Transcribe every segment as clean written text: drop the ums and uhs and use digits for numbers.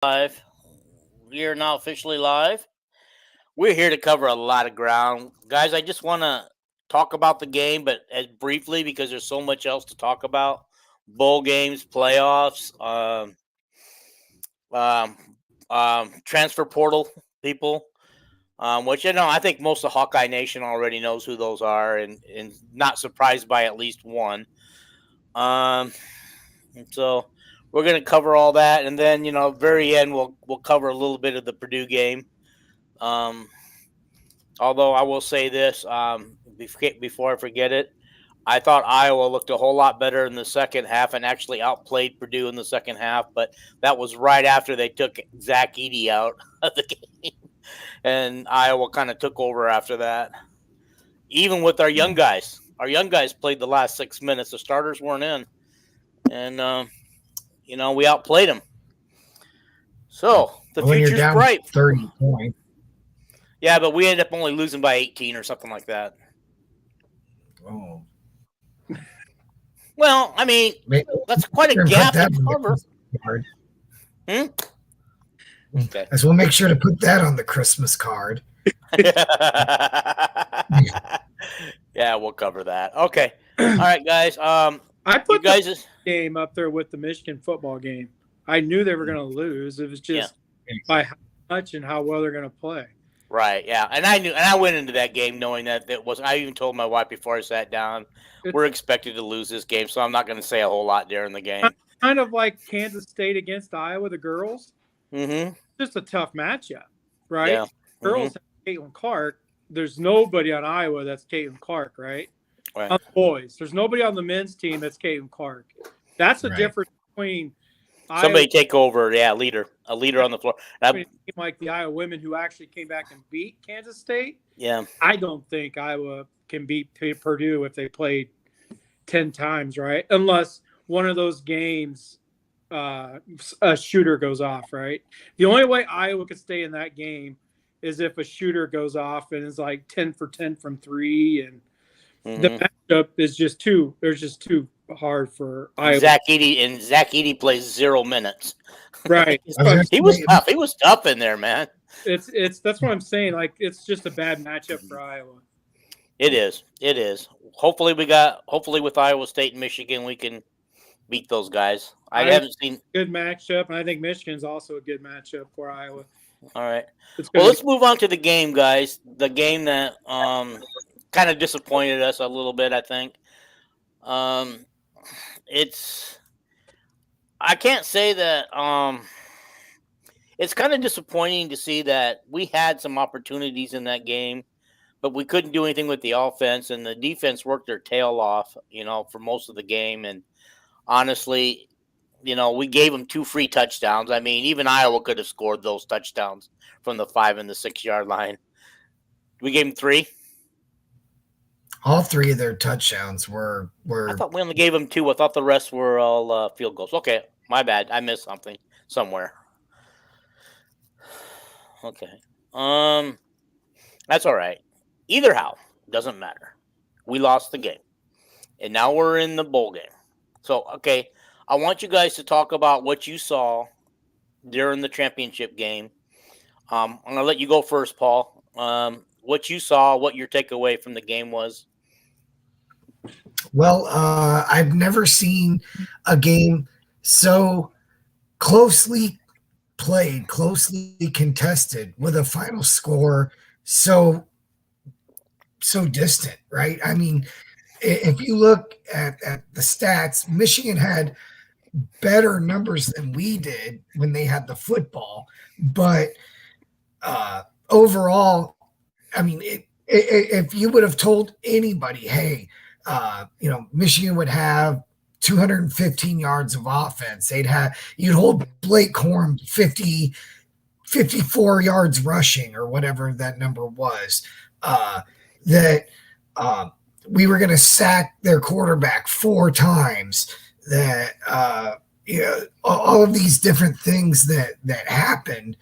Live. We are now officially live. We're here to cover a lot of ground. Guys, I just want to talk about the game, but as briefly because there's so much else to talk about. Bowl games, playoffs, um, transfer portal people, which, I think most of Hawkeye Nation already knows who those are and not surprised by at least one. And so we're going to cover all that, and then very end we'll cover a little bit of the Purdue game. Um, Although I will say this, before I forget it, I thought Iowa looked a whole lot better in the second half and actually outplayed Purdue in the second half, but that was right after they took Zach Edey out of the game, and Iowa kind of took over after that. Even with our young guys played the last 6 minutes. The starters weren't in, and we outplayed them. So the future's bright. 30 points. Yeah, but we ended up only losing by 18 or something like that. Oh. Well, I mean, that's quite a gap to cover. Okay. As we'll make sure to put that on the Christmas card. Yeah, we'll cover that. Okay. All right, guys. I put the game up there with the Michigan football game. I knew they were going to lose. It was just by how much and how well they're going to play. Right, yeah. And I went into that game knowing that it was. I even told my wife before I sat down, we're expected to lose this game, so I'm not going to say a whole lot during the game. Kind of like Kansas State against Iowa, the girls. Mm-hmm. Just a tough matchup, right? Yeah. Girls have Caitlin Clark. There's nobody on Iowa that's Caitlin Clark, right? Right. On the boys, there's nobody on the men's team that's Caitlin Clark. That's the difference between somebody take over, a leader on the floor. Like the Iowa women who actually came back and beat Kansas State. Yeah, I don't think Iowa can beat Purdue if they played 10 times, right? Unless one of those games, a shooter goes off, right? The only way Iowa could stay in that game is if a shooter goes off and is like 10 for 10 from three, and the matchup is just too hard for Iowa. Zach Edey plays 0 minutes. Right. He was tough. He was tough in there, man. It's that's what I'm saying. Like, it's just a bad matchup for Iowa. It is. Hopefully with Iowa State and Michigan we can beat those guys. I haven't seen good matchup, and I think Michigan's also a good matchup for Iowa. All right. Well, let's move on to the game, guys. The game that kind of disappointed us a little bit, I think. I can't say that it's kind of disappointing to see that we had some opportunities in that game, but we couldn't do anything with the offense, and the defense worked their tail off, for most of the game. And honestly, we gave them 2 free touchdowns. I mean, even Iowa could have scored those touchdowns from the 5 and the 6 yard line. We gave them 3. All 3 of their touchdowns were. I thought we only gave them 2. I thought the rest were all field goals. Okay, my bad. I missed something somewhere. Okay. That's all right. Either how, doesn't matter. We lost the game, and now we're in the bowl game. So, okay, I want you guys to talk about what you saw during the championship game. I'm gonna let you go first, Paul. What you saw, what your takeaway from the game was. Well, I've never seen a game so closely played, closely contested, with a final score so distant, right? I mean, if you look at the stats, Michigan had better numbers than we did when they had the football, but overall, I mean, if you would have told anybody, hey, Michigan would have 215 yards of offense, you'd hold Blake Corum 54 yards rushing or whatever that number was, that we were going to sack their quarterback 4 times, that all of these different things that happened,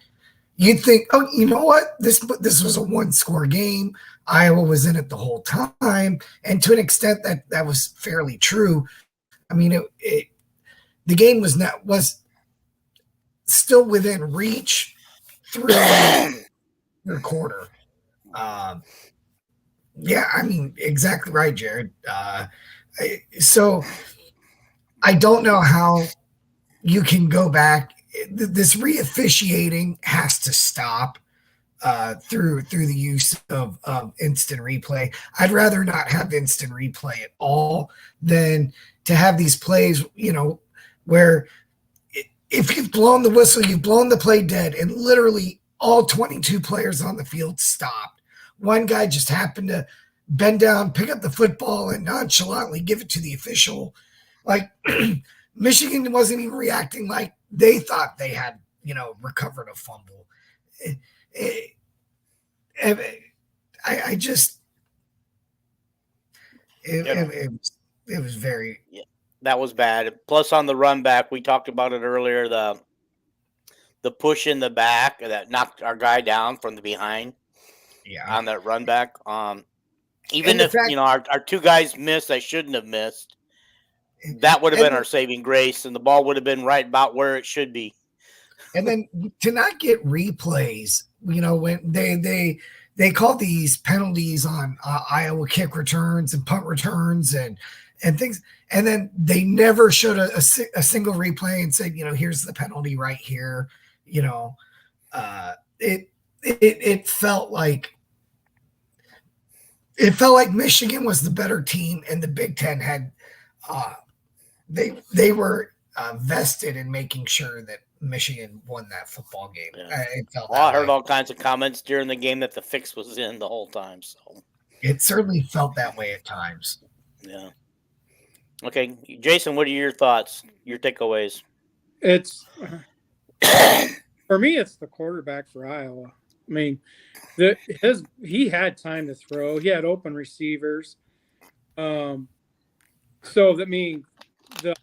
you'd think, oh, you know what? This was a 1-score game. Iowa was in it the whole time, and to an extent that was fairly true. I mean, the game was still within reach through your quarter. Yeah, I mean, exactly right, Jared. So I don't know how you can go back. This re-officiating has to stop through the use of instant replay. I'd rather not have instant replay at all than to have these plays, where if you've blown the whistle, you've blown the play dead, and literally all 22 players on the field stopped. One guy just happened to bend down, pick up the football, and nonchalantly give it to the official. Like Michigan wasn't even reacting like they thought they had, recovered a fumble. I just it was very that was bad. Plus on the run back, we talked about it earlier, the push in the back that knocked our guy down from the behind. Yeah. On that run back. Even if our two guys missed, they shouldn't have missed. That would have been our saving grace, and the ball would have been right about where it should be. And then to not get replays, when they call these penalties on Iowa kick returns and punt returns and things, and then they never showed a single replay and said, here's the penalty right here. It felt like Michigan was the better team, and the Big Ten had they were vested in making sure that Michigan won that football game. Yeah. I heard all kinds of comments during the game that the fix was in the whole time. So it certainly felt that way at times. Yeah. Okay, Jason, what are your thoughts? Your takeaways? It's for me. It's the quarterback for Iowa. I mean, he had time to throw. He had open receivers. So the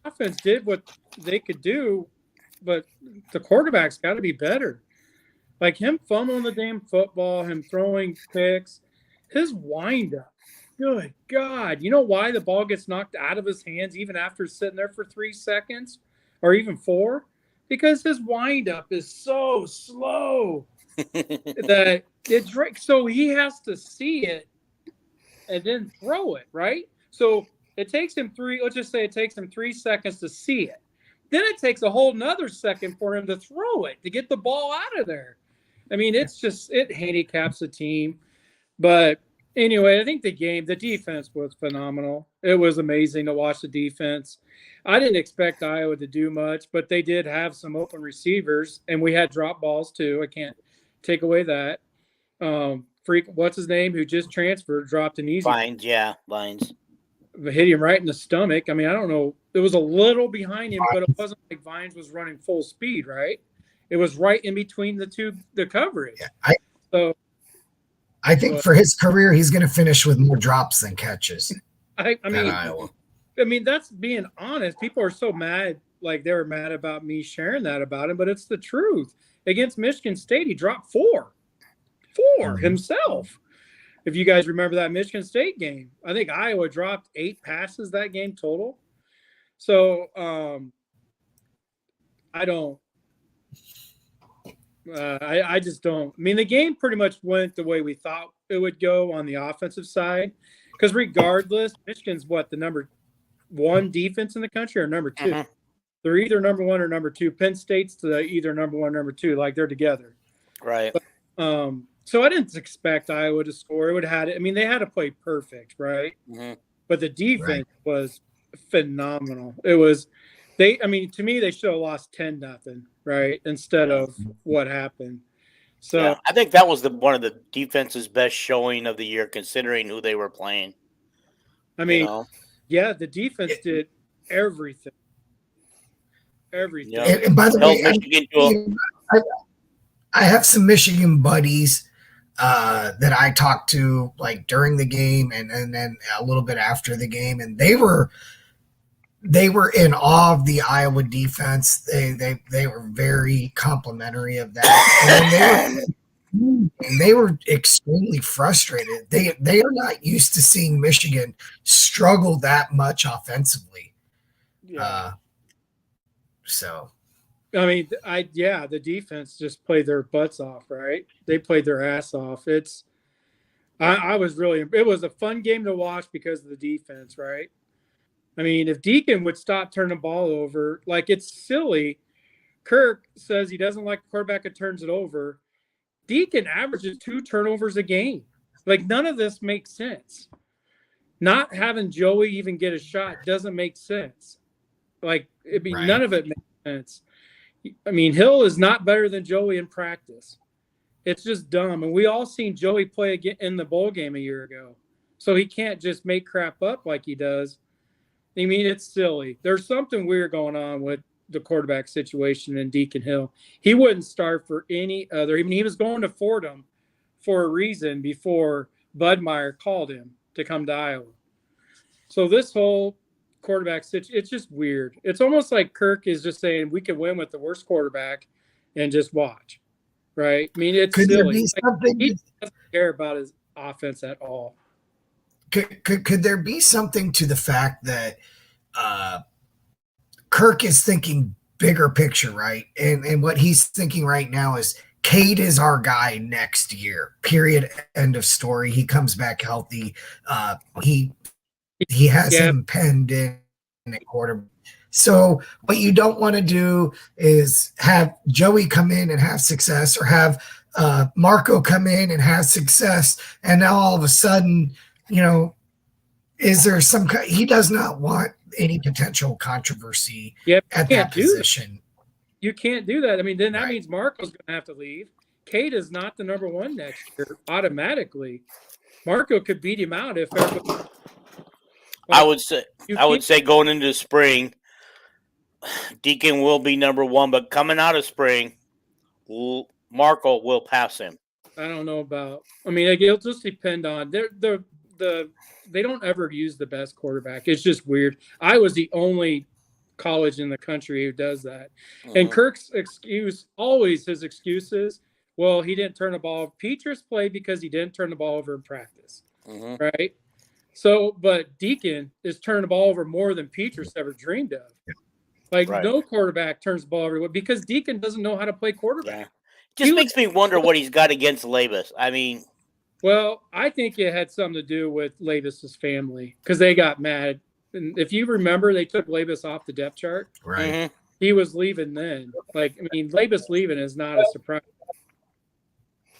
offense did what they could do, but the quarterback's got to be better. Like him fumbling the damn football, him throwing picks, his windup. Good God. You know why the ball gets knocked out of his hands even after sitting there for 3 seconds or even 4? Because his windup is so slow that it's right. So he has to see it and then throw it, right? So it takes him let's just say it takes him 3 seconds to see it. Then it takes a whole nother second for him to throw it, to get the ball out of there. I mean, it handicaps the team. But anyway, I think the defense was phenomenal. It was amazing to watch the defense. I didn't expect Iowa to do much, but they did have some open receivers, and we had drop balls too. I can't take away that. What's his name, who just transferred, dropped an easy. Vines. Hit him right in the stomach. I mean, I don't know. It was a little behind him, but it wasn't like Vines was running full speed, right? It was right in between the coverage. Yeah, I think for his career, he's going to finish with more drops than catches. I mean, that's being honest. People are so mad, like they were mad about me sharing that about him, but it's the truth. Against Michigan State, he dropped 4 himself. If you guys remember that Michigan State game, I think Iowa dropped 8 passes that game total. So I just don't. I mean, the game pretty much went the way we thought it would go on the offensive side, because regardless, Michigan's the number 1 defense in the country or number 2. Mm-hmm. They're either number 1 or number 2. Penn State's either number 1 or number 2, like they're together. Right. But, so I didn't expect Iowa to score. It would have had it. I mean, they had to play perfect, right? Mm-hmm. But the defense was phenomenal. It was to me, they should have lost 10-0, right? Instead of what happened. So I think that was one of the defense's best showing of the year, considering who they were playing. I mean, the defense did everything. Everything. Yeah. And by the way, I have some Michigan buddies that I talked to like during the game and then a little bit after the game, and they were in awe of the Iowa defense. They were very complimentary of that, and they were extremely frustrated. They are not used to seeing Michigan struggle that much offensively. Yeah. I mean, the defense just played their butts off, right? They played their ass off. I was really, it was a fun game to watch because of the defense, right? I mean, if Deacon would stop turning the ball over, like it's silly. Kirk says he doesn't like a quarterback that turns it over. Deacon averages 2 turnovers a game. Like none of this makes sense. Not having Joey even get a shot doesn't make sense. Like, none of it makes sense. I mean, Hill is not better than Joey in practice. It's just dumb. And we all seen Joey play again in the bowl game a year ago. So he can't just make crap up like he does. I mean, it's silly. There's something weird going on with the quarterback situation in Deacon Hill. He wouldn't start for any other. I mean, he was going to Fordham for a reason before Budmeyer called him to come to Iowa. So this whole quarterback situation, it's just weird. It's almost like Kirk is just saying we can win with the worst quarterback and just watch, right? I mean, it's silly. He doesn't care about his offense at all. Could there be something to the fact that Kirk is thinking bigger picture, right? And what he's thinking right now is Cade is our guy next year. Period. End of story. He comes back healthy. He has him penned in a quarter. So what you don't want to do is have Joey come in and have success, or have Marco come in and have success, and now all of a sudden, is there some? He does not want any potential controversy at that position. You can't do that. I mean, then that means Marco's going to have to leave. Cade is not the number one next year automatically. Marco could beat him out if everybody. I would say going into spring, Deacon will be number one, but coming out of spring, Marco will pass him. I don't know about. I mean, it'll just depend on they don't ever use the best quarterback. It's just weird. I was the only college in the country who does that. Mm-hmm. And Kirk's excuse, always his excuses, well, he didn't turn the ball. Petras played because he didn't turn the ball over in practice, right? So, but Deacon is turning the ball over more than Petras ever dreamed of. Like, no quarterback turns the ball over because Deacon doesn't know how to play quarterback. Yeah. Just makes me wonder what he's got against Labus. I mean, well, I think it had something to do with Labus's family because they got mad. And if you remember, they took Labus off the depth chart. Right. Mm-hmm. He was leaving then. Like, I mean, Labus leaving is not a surprise.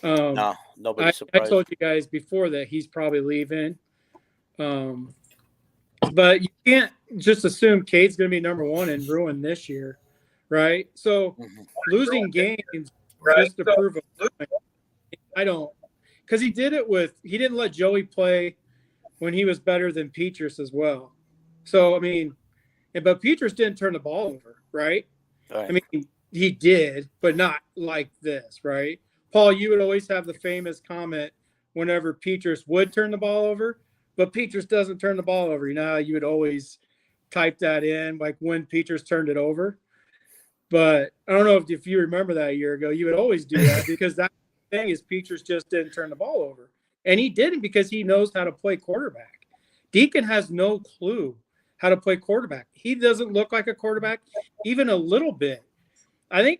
No, nobody's surprised. I told you guys before that he's probably leaving. But you can't just assume Cade's going to be number one and ruin this year, right? So losing games just to prove a point. I don't, because he didn't let Joey play when he was better than Petras as well. So, I mean, but Petras didn't turn the ball over, right? I mean, he did, but not like this, right? Paul, you would always have the famous comment whenever Petras would turn the ball over, but Petras doesn't turn the ball over. You would always type that in, like when Petras turned it over. But I don't know if you remember that a year ago, you would always do that because that thing is Petras just didn't turn the ball over. And he didn't because he knows how to play quarterback. Deacon has no clue how to play quarterback. He doesn't look like a quarterback even a little bit. He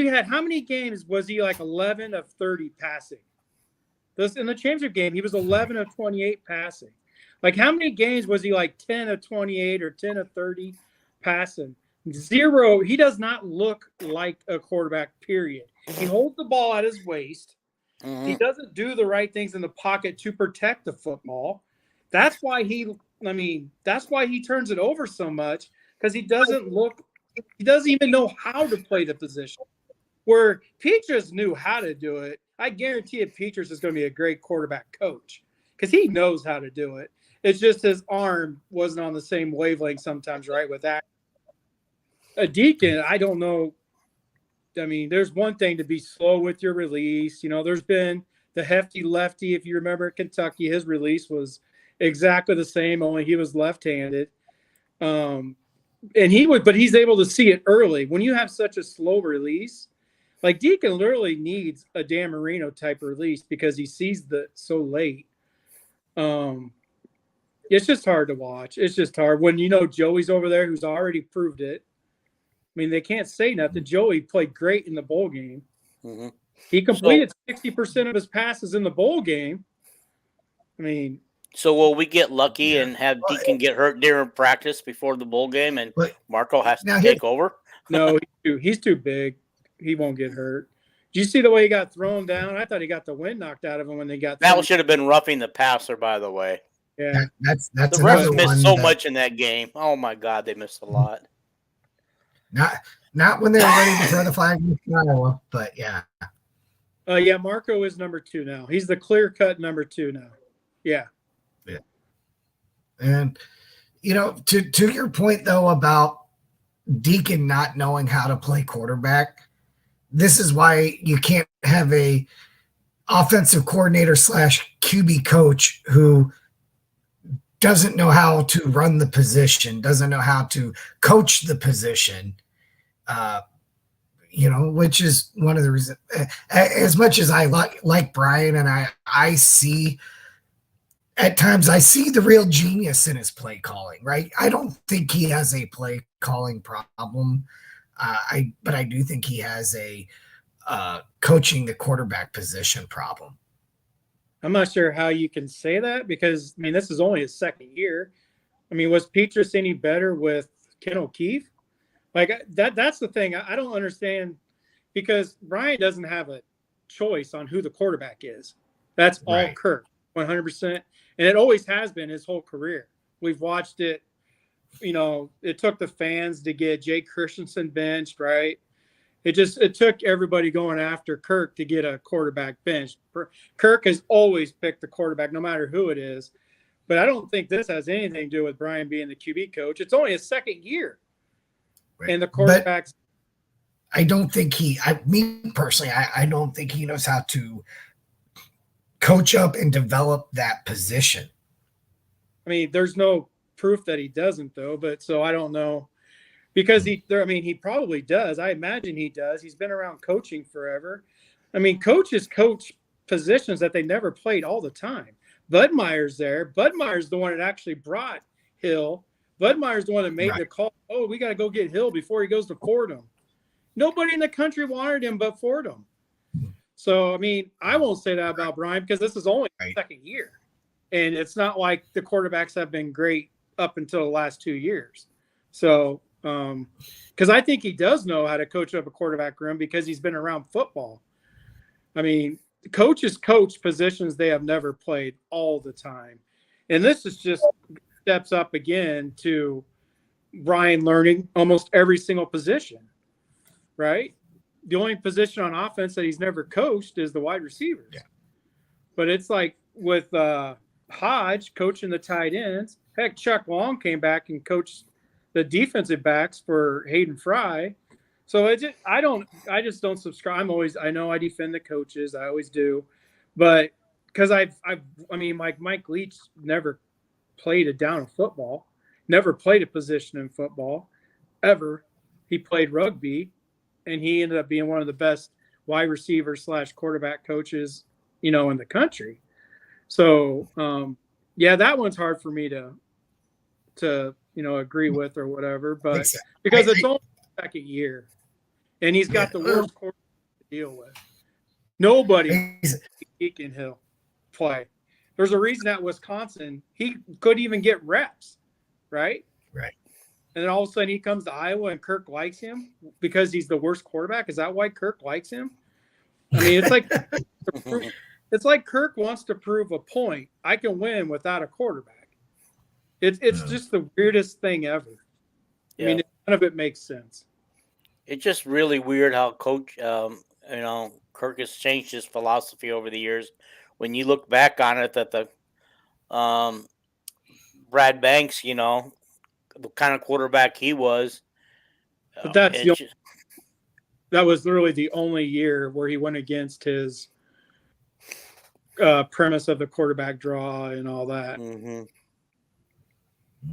had how many games was he like 11 of 30 passing? In the championship game, he was 11 of 28 passing. Like how many games was he like 10 of 28 or 10 of 30 passing? 0. He does not look like a quarterback, period. He holds the ball at his waist. He doesn't do the right things in the pocket to protect the football. That's why he turns it over so much, because he doesn't even know how to play the position. Where Petras knew how to do it, I guarantee you Petras is going to be a great quarterback coach because he knows how to do it. It's just his arm wasn't on the same wavelength sometimes, right? With that. A Deacon, I don't know. I mean, there's one thing to be slow with your release. There's been the hefty lefty. If you remember Kentucky, his release was exactly the same, only he was left-handed. But he's able to see it early. When you have such a slow release, like Deacon literally needs a Dan Marino type release because he sees so late. It's just hard to watch. It's just hard when Joey's over there who's already proved it. mean, they can't say nothing. Joey played great in the bowl game. Mhm. He completed 60% of his passes in the bowl game. I mean, So will we get lucky Yeah. and have Deacon get hurt during practice before the bowl game, and But Marco has now to here- take over? no, he's too big. He won't get hurt. Did you see the way he got thrown down? I thought he got the wind knocked out of him when they got That thrown. should have been roughing the passer, by the way. Yeah, that's The another refs one. missed so that- much in that game. Oh my God, they missed a lot. Not when they were ready to throw the flag in Iowa, but yeah. yeah. Marco is number 2 now. He's the clear-cut number 2 now. Yeah. And to your point though about Deacon not knowing how to play quarterback, this is why you can't have a offensive coordinator / QB coach who doesn't know how to run the position, doesn't know how to coach the position. Which is one of the reasons. As much as I like Brian, and I see at times I see the real genius in his play calling. Right, I don't think he has a play calling problem. But I do think he has a coaching the quarterback position problem. I'm not sure how you can say that because, I mean, this is only his second year. I mean, was Petrus any better with Ken O'Keefe? Like that's the thing. I don't understand because Brian doesn't have a choice on who the quarterback is. That's all Right. Kirk, 100%. And it always has been his whole career. We've watched it. It took the fans to get Jay Christensen benched, right? It took everybody going after Kirk to get a quarterback benched. Kirk has always picked the quarterback, no matter who it is. But I don't think this has anything to do with Brian being the QB coach. It's only his second year. Right. And the quarterbacks. I don't think me personally, I don't think he knows how to coach up and develop that position. I mean, there's no proof that he doesn't, though. But so I don't know. Because he probably does. I imagine he does. He's been around coaching forever. I mean, coaches coach positions that they never played all the time. Bud Meyer's there. Bud Meyer's the one that actually brought Hill. Bud Meyer's the one that made the call. Oh, we got to go get Hill before he goes to Fordham. Nobody in the country wanted him but Fordham. So, I mean, I won't say that about Brian because this is only his second year. And it's not like the quarterbacks have been great up until the last 2 years. So, because I think he does know how to coach up a quarterback room because he's been around football. I mean, coaches coach positions they have never played all the time. And this is just steps up again to Brian learning almost every single position, right? The only position on offense that he's never coached is the wide receivers. Yeah. But it's like with Hodge coaching the tight ends. Heck, Chuck Long came back and coached the defensive backs for Hayden Fry. So I just don't subscribe. I know I defend the coaches. I always do. But because Mike Leach never played a down of football, never played a position in football ever. He played rugby and he ended up being one of the best wide receiver / quarterback coaches, in the country. So, that one's hard for me to agree with or whatever, but because it's only the second year and he's got the worst quarterback to deal with. Nobody can Hill play. There's a reason at Wisconsin he couldn't even get reps, right? Right. And then all of a sudden he comes to Iowa and Kirk likes him because he's the worst quarterback. Is that why Kirk likes him? I mean, it's like Kirk wants to prove a point. I can win without a quarterback. It's just the weirdest thing ever. Yeah. I mean, none of it makes sense. It's just really weird how Coach, Kirk has changed his philosophy over the years. When you look back on it, that the Brad Banks, the kind of quarterback he was. But that was literally the only year where he went against his premise of the quarterback draw and all that. Mm-hmm.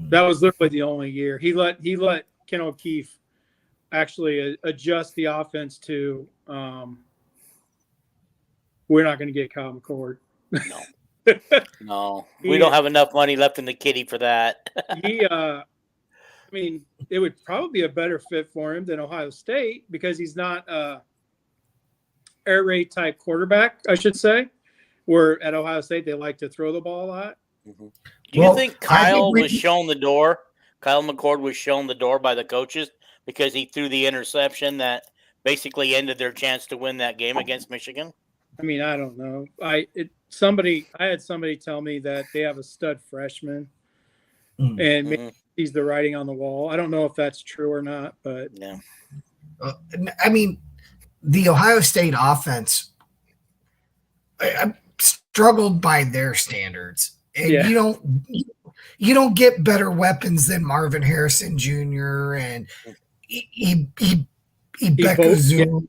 That was literally the only year he let Ken O'Keefe actually adjust the offense to. We're not going to get Kyle McCord. No, we don't have enough money left in the kitty for that. mean, it would probably be a better fit for him than Ohio State because he's not a air raid type quarterback, I should say. Where at Ohio State they like to throw the ball a lot. Do you think Kyle was shown the door? Kyle McCord was shown the door by the coaches because he threw the interception that basically ended their chance to win that game against Michigan? I mean, I don't know. I had somebody tell me that they have a stud freshman, and maybe he's the writing on the wall. I don't know if that's true or not, but yeah. I mean, the Ohio State offense I struggled by their standards, and you don't get better weapons than Marvin Harrison Jr. and Ibekazu.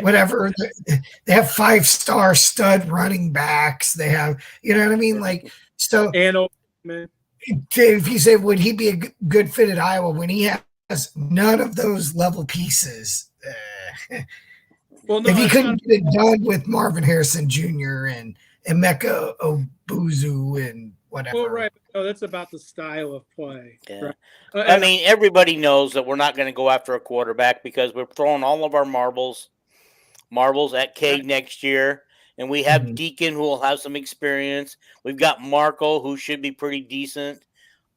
Whatever. They have 5-star stud running backs. They have, you know what I mean? Like, so if you say, would he be a good fit at Iowa when he has none of those level pieces? Well, no, if you couldn't get it done with Marvin Harrison Jr. and Emeka Obuzu and whatever. Well, right. No, that's about the style of play. Yeah. Right? I mean, everybody knows that we're not going to go after a quarterback because we're throwing all of our marbles at Cade next year. And we have Deacon, who will have some experience. We've got Marco, who should be pretty decent.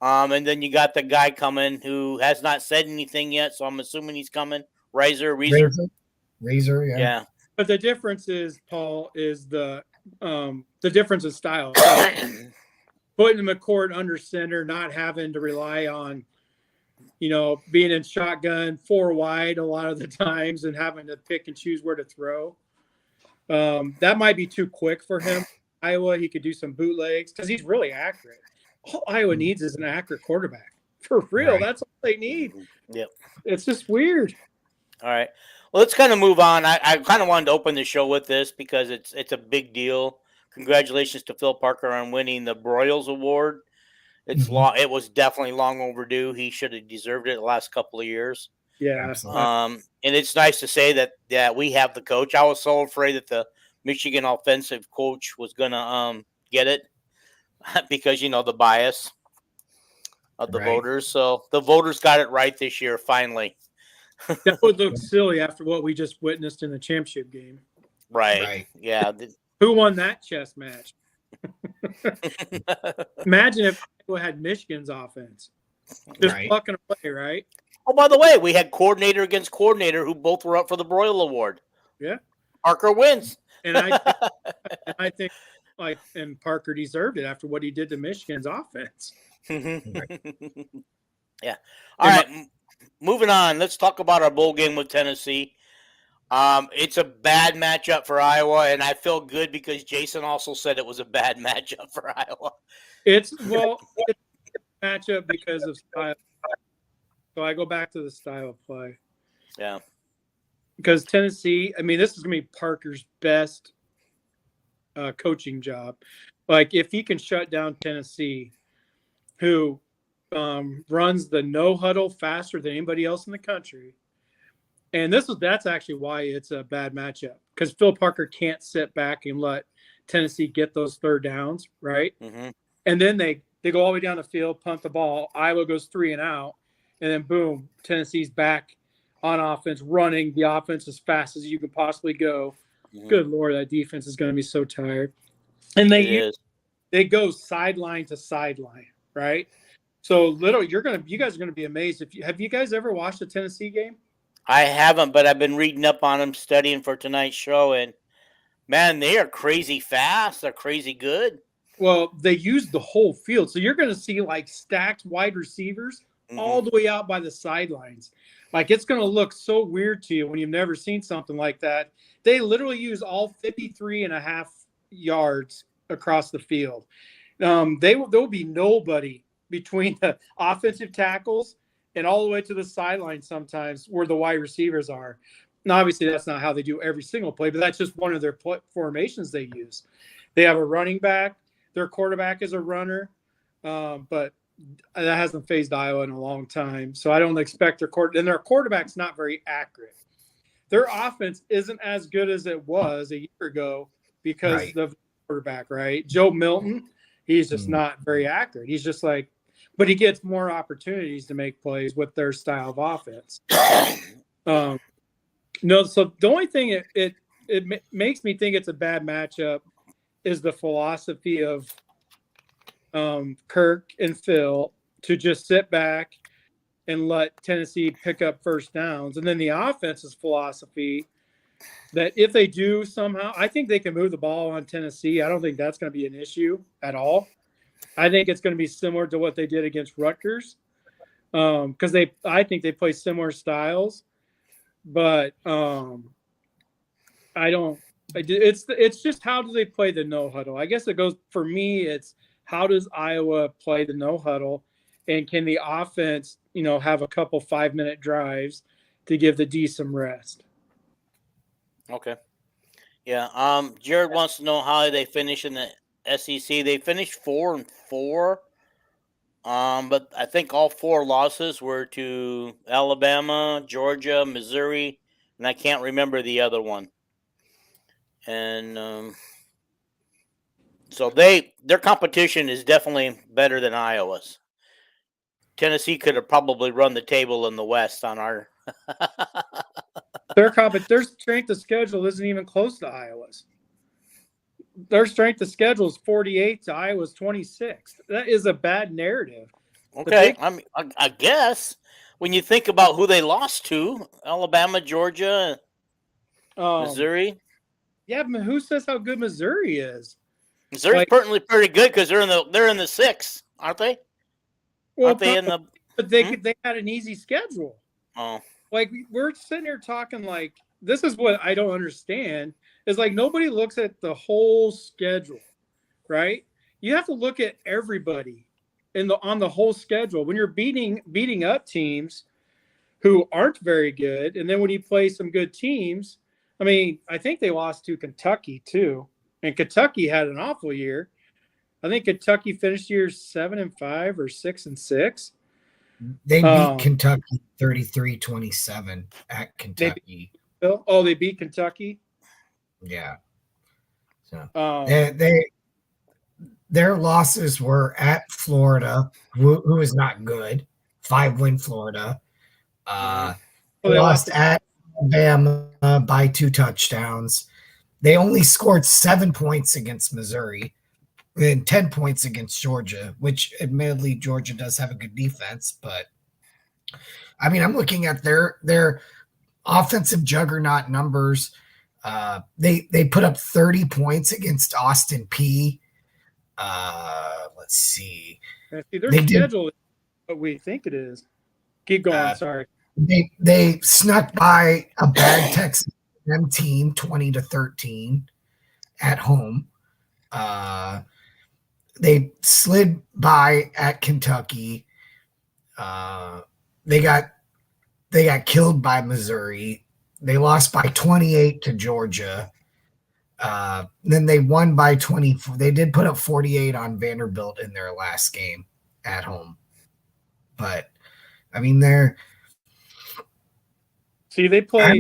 And then you got the guy coming who has not said anything yet, so I'm assuming he's coming. Razor, yeah. But the difference is, Paul, is the difference in style. Putting McCord under center, not having to rely on, being in shotgun 4 wide a lot of the times and having to pick and choose where to throw. That might be too quick for him. Iowa, he could do some bootlegs because he's really accurate. All Iowa needs is an accurate quarterback. For real, right. That's all they need. Yep. It's just weird. All right. Well, let's kind of move on. I kind of wanted to open the show with this because it's a big deal. Congratulations to Phil Parker on winning the Broyles Award. It's long. It was definitely long overdue. He should have deserved it the last couple of years. Yeah. And it's nice to say that we have the coach. I was so afraid that the Michigan offensive coach was gonna get it because the bias of the voters. So the voters got it right this year, finally. That would look silly after what we just witnessed in the championship game. Right. Yeah. Who won that chess match? Imagine if Iowa had Michigan's offense. Just plucking away, right? Oh, by the way, we had coordinator against coordinator who both were up for the Broyle Award. Yeah. Parker wins. And I think Parker deserved it after what he did to Michigan's offense. Yeah. All right. Moving on. Let's talk about our bowl game with Tennessee. It's a bad matchup for Iowa, and I feel good because Jason also said it was a bad matchup for Iowa. It's a matchup because of style. So I go back to the style of play. Yeah. Because Tennessee, I mean, this is going to be Parker's best coaching job. Like, if he can shut down Tennessee, who runs the no huddle faster than anybody else in the country. And that's actually why it's a bad matchup, because Phil Parker can't sit back and let Tennessee get those third downs, right? Mm-hmm. And then they go all the way down the field, punt the ball. Iowa goes 3 and out, and then boom, Tennessee's back on offense, running the offense as fast as you can possibly go. Mm-hmm. Good Lord, that defense is going to be so tired. And they go sideline to sideline, right? So you guys are going to be amazed. Have you guys ever watched a Tennessee game? I haven't, but I've been reading up on them, studying for tonight's show, and man, they are crazy fast. They're crazy good. Well, they use the whole field, so you're going to see like stacked wide receivers all the way out by the sidelines. Like, it's going to look so weird to you when you've never seen something like that. They literally use all 53 and a half yards across the field. There will be nobody between the offensive tackles and all the way to the sideline sometimes where the wide receivers are. Now, obviously, that's not how they do every single play, but that's just one of their formations they use. They have a running back. Their quarterback is a runner, but that hasn't phased Iowa in a long time. So I don't expect their quarterback's not very accurate. Their offense isn't as good as it was a year ago because of the quarterback, right? Joe Milton, he's just not very accurate. He's just like, but he gets more opportunities to make plays with their style of offense. No, so the only thing it makes me think it's a bad matchup is the philosophy of Kirk and Phil to just sit back and let Tennessee pick up first downs. And then the offense's philosophy that if they do somehow, I think they can move the ball on Tennessee. I don't think that's going to be an issue at all. I think it's going to be similar to what they did against Rutgers because I think they play similar styles. But I don't. It's just how do they play the no huddle? I guess it goes for me. It's how does Iowa play the no huddle, and can the offense, have a couple 5-minute drives to give the D some rest? Okay. Yeah. Jared wants to know how they finish in the SEC. They finished 4-4. But I think all 4 losses were to Alabama, Georgia, Missouri, and I can't remember the other one. And so their competition is definitely better than Iowa's. Tennessee could have probably run the table in the West on our. Their strength of schedule isn't even close to Iowa's. Their strength of schedule is 48 to Iowa's 26. That is a bad narrative. Okay, I guess when you think about who they lost to, Alabama, Georgia, Missouri. Yeah, but who says how good Missouri is? Missouri's certainly pretty good because they're in the 6, aren't they? Well, aren't they in the? But they had an easy schedule. Oh, like we're sitting here talking like this is what I don't understand is like nobody looks at the whole schedule, right? You have to look at everybody on the whole schedule when you're beating up teams who aren't very good, and then when you play some good teams. I mean, I think they lost to Kentucky too, and Kentucky had an awful year. I think Kentucky finished year 7-5 or 6-6. They beat Kentucky 33-27 at Kentucky. They beat Kentucky. Yeah. So their losses were at Florida, who is not good. 5-win Florida. They lost at Alabama by 2 touchdowns. They only scored 7 points against Missouri and 10 points against Georgia, which admittedly Georgia does have a good defense. But, I mean, I'm looking at their offensive juggernaut numbers. They put up 30 points against Austin Peay. Let's see. Their schedule is what we think it is. Keep going. Sorry. They snuck by a bad Texas A&M team 20-13 at home. They slid by at Kentucky. They got killed by Missouri. They lost by 28 to Georgia. Then they won by 24. They did put up 48 on Vanderbilt in their last game at home. But I mean, they play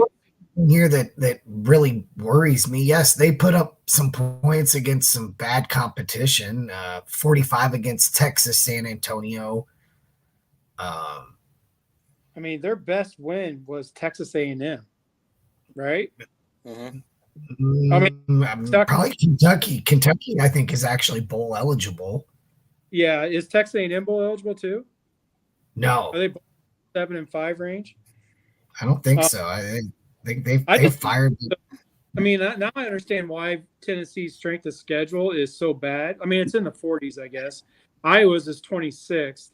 here that really worries me. Yes, they put up some points against some bad competition. 45 against Texas San Antonio. I mean, their best win was Texas A&M, right? Mm-hmm. I mean, probably Kentucky. Kentucky, I think, is actually bowl eligible. Yeah, is Texas A&M bowl eligible too? No, are they 7-5 range? I don't think so. I think they fired. I mean, now I understand why Tennessee's strength of schedule is so bad. I mean, it's in the 40s, I guess. Iowa's is 26th.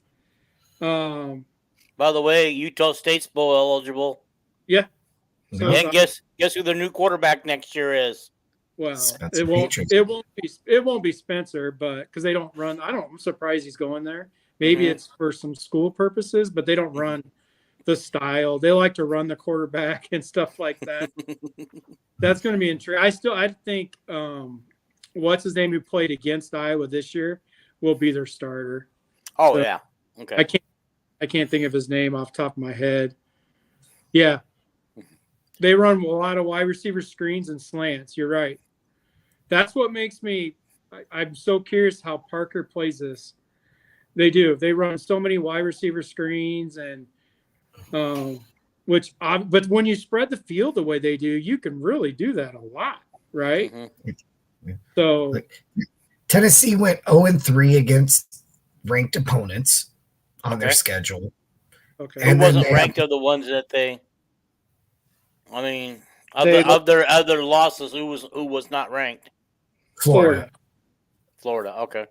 By the way, Utah State's bowl eligible. Yeah. So and guess who their new quarterback next year is? Well, it won't be Spencer, but because they don't run. I'm surprised he's going there. Maybe it's for some school purposes, but they don't run the style. They like to run the quarterback and stuff like that. That's going to be interesting. I think what's his name who played against Iowa this year will be their starter. Oh, so yeah. Okay. I can't think of his name off the top of my head. Yeah. They run a lot of wide receiver screens and slants. You're right. That's what makes me – I'm so curious how Parker plays this. They do. They run so many wide receiver screens, and but when you spread the field the way they do, you can really do that a lot, right? Mm-hmm. So Like, Tennessee went 0-3 against ranked opponents on their schedule. okay, Who And then wasn't they ranked of the ones that they? I mean, They- of their other losses, who was not ranked? Florida. Florida. Okay.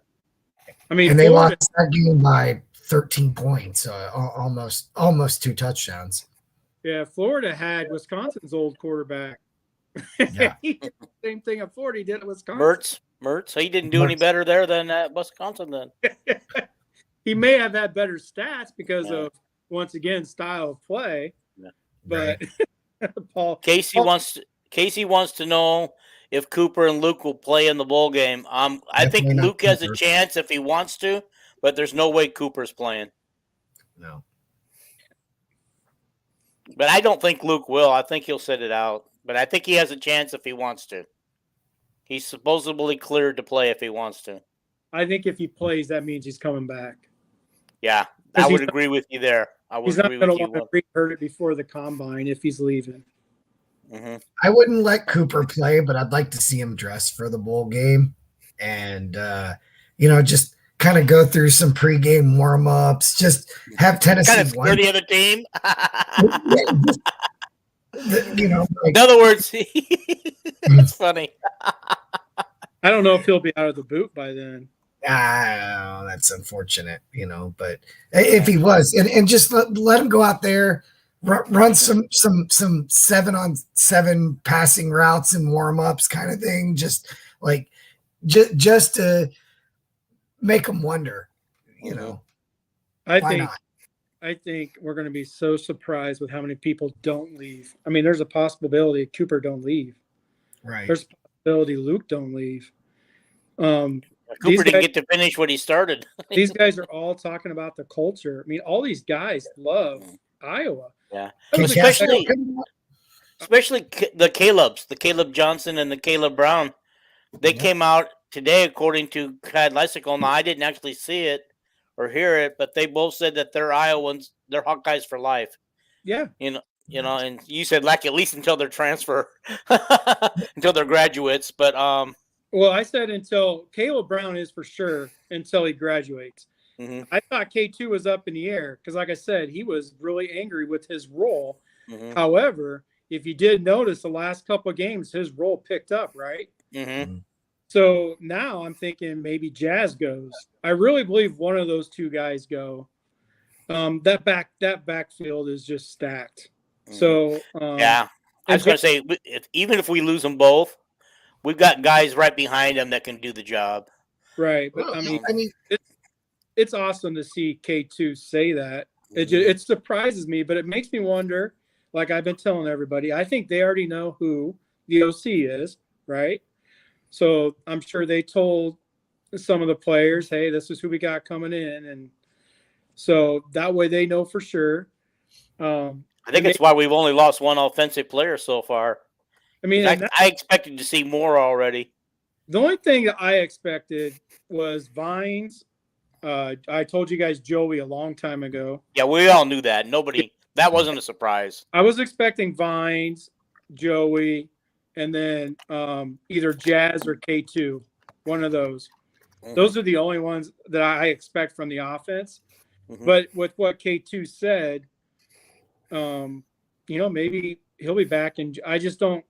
I mean, And they Florida, lost that game by 13 points, almost 2 touchdowns. yeah, Florida had Wisconsin's old quarterback. Yeah. He did the same thing at Florida he did at Wisconsin. Mertz. He didn't do any better there than at Wisconsin then. He may have had better stats because Yeah. of, once again, style of play. Yeah. But Paul Casey wants to know if Cooper and Luke will play in the bowl game. I think Definitely not Luke has a Cooper. chance if he wants to, but there's no way Cooper's playing. No. But I don't think Luke will. I think he'll sit it out. But I think he has a chance if he wants to. He's supposedly cleared to play if he wants to. I think if he plays, that means he's coming back. Yeah, I would agree with you there. I would He's not agree going with to you. want to hurt it before the combine if he's leaving. Mm-hmm. I wouldn't let Cooper play, but I'd like to see him dress for the bowl game and, just kind of go through some pregame warm-ups, just have Tennessee Kind of scare the other team. In other words, that's funny. I don't know if he'll be out of the boot by then. That's unfortunate, but if he was, and just let him go out there, run some 7-on-7 passing routes and warm-ups kind of thing, just to make them wonder, I think we're going to be so surprised with how many people don't leave. I mean, there's a possibility Cooper don't leave. Right. There's a possibility Luke don't leave. Cooper didn't get to finish what he started. These guys are all talking about the culture. I mean, all these guys love Iowa. Yeah, especially the Caleb Johnson and the Caleb Brown. They came out today, according to Cad Lysicle. Now, I didn't actually see it or hear it, but they both said that they're Iowans, they're Hawkeyes for life. Yeah, and you said like at least until their transfer, until they're graduates. But well, I said until Caleb Brown is for sure until he graduates. Mm-hmm. I thought K2 was up in the air because, like I said, he was really angry with his role. Mm-hmm. However, if you did notice the last couple of games, his role picked up, right? Mm-hmm. So now I'm thinking maybe Jazz goes. I really believe one of those two guys go. That backfield is just stacked. Mm-hmm. So I was going to say, even if we lose them both, we've got guys right behind them that can do the job. Right, but Well, I mean it's awesome to see K2 say that. It surprises me, but it makes me wonder. Like I've been telling everybody, I think they already know who the OC is, right? So I'm sure they told some of the players, hey, this is who we got coming in. And so that way they know for sure. I think that's why we've only lost one offensive player so far. I mean, I expected to see more already. The only thing that I expected was Vines. I told you guys Joey a long time ago. Yeah, we all knew that. That wasn't a surprise. I was expecting Vines, Joey, and then either Jazz or K2, one of those. Mm-hmm. Those are the only ones that I expect from the offense. Mm-hmm. But with what K2 said, maybe he'll be back. And I just don't.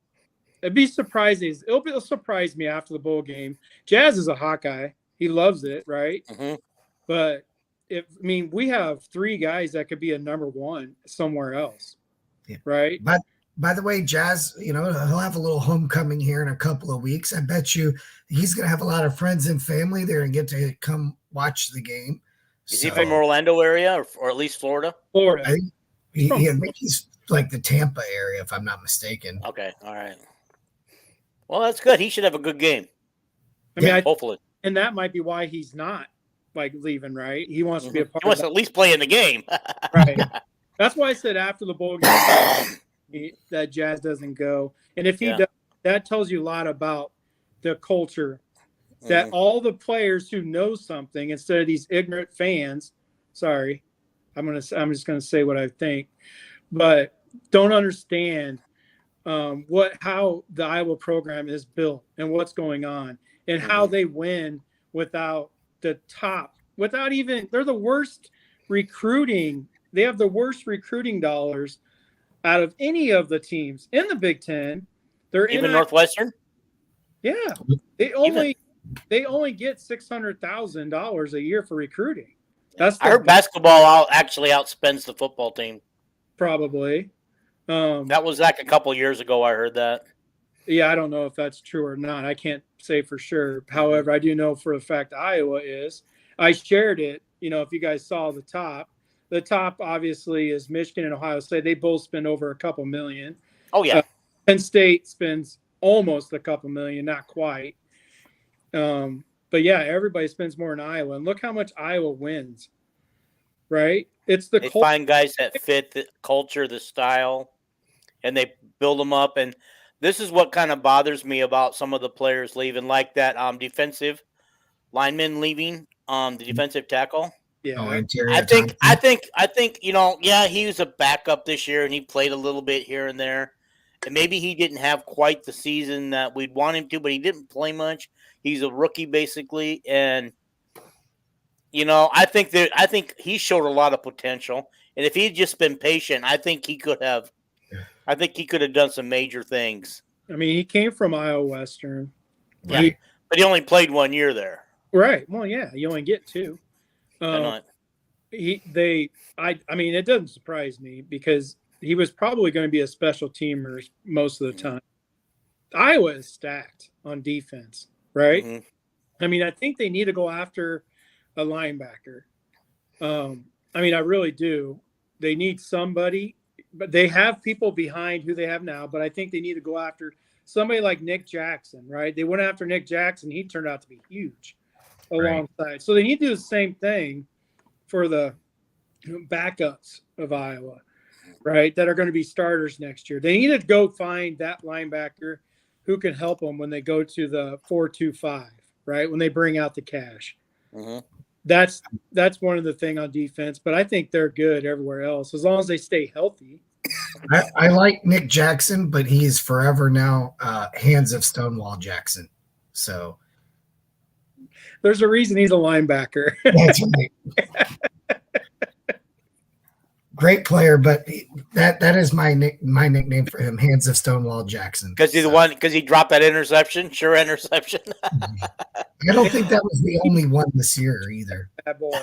It'd be surprising. It'll surprise me after the bowl game. Jazz is a Hawkeye. He loves it, right? Mm-hmm. But we have 3 guys that could be a number 1 somewhere else, right? But by the way, Jazz, he'll have a little homecoming here in a couple of weeks. I bet you he's going to have a lot of friends and family there and get to come watch the game. Is he from Orlando area or at least Florida? Florida. I think he's like the Tampa area, if I'm not mistaken. Okay, all right. Well, that's good. He should have a good game. Hopefully. And that might be why he's not leaving, right? He wants to be a part. He wants to at least play in the game. Right. That's why I said after the bowl game that Jazz doesn't go. And if he does, that tells you a lot about the culture that all the players who know something instead of these ignorant fans, sorry, I'm just gonna say what I think, but don't understand how the Iowa program is built and what's going on and how they win without they're the worst recruiting. They have the worst recruiting dollars out of any of the teams in the Big Ten. They're even Northwestern. Yeah, they only get $600,000 a year for recruiting. I heard basketball actually outspends the football team. Probably. That was like a couple years ago. I heard that. Yeah, I don't know if that's true or not. I can't say for sure. However, I do know for a fact Iowa is. I shared it. If you guys saw the top obviously is Michigan and Ohio State. They both spend over a couple million. Oh yeah. Penn State spends almost a couple million, not quite. But yeah, everybody spends more in Iowa, and look how much Iowa wins. Right? They find guys that fit the culture, the style, and they build them up. And this is what kind of bothers me about some of the players leaving, like that defensive lineman leaving, the defensive tackle. Yeah, I think he was a backup this year, and he played a little bit here and there, and maybe he didn't have quite the season that we'd want him to, but he didn't play much. He's a rookie basically, and I think he showed a lot of potential, and if he'd just been patient, I think he could have done some major things. I mean, he came from Iowa Western, yeah, but he only played 1 year there. Right. Well, yeah, you only get 2. I mean, it doesn't surprise me because he was probably going to be a special teamer most of the time. Iowa is stacked on defense, right? I mean, I think they need to go after a linebacker. I mean, I really do. They need somebody, but they have people behind who they have now, but I think they need to go after somebody like Nick Jackson, right? They went after Nick Jackson. He turned out to be huge alongside. So they need to do the same thing for the backups of Iowa, right? That are going to be starters next year. They need to go find that linebacker who can help them when they go to the 4-2-5, right? When they bring out the cash. That's one of the things on defense, but I think they're good everywhere else as long as they stay healthy. I like Nick Jackson, but he's forever now hands of Stonewall Jackson. So there's a reason he's a linebacker. That's right. Great player, but that is my nickname for him, hands of Stonewall Jackson. Because he dropped that interception, interception. I don't think that was the only one this year either. That boy.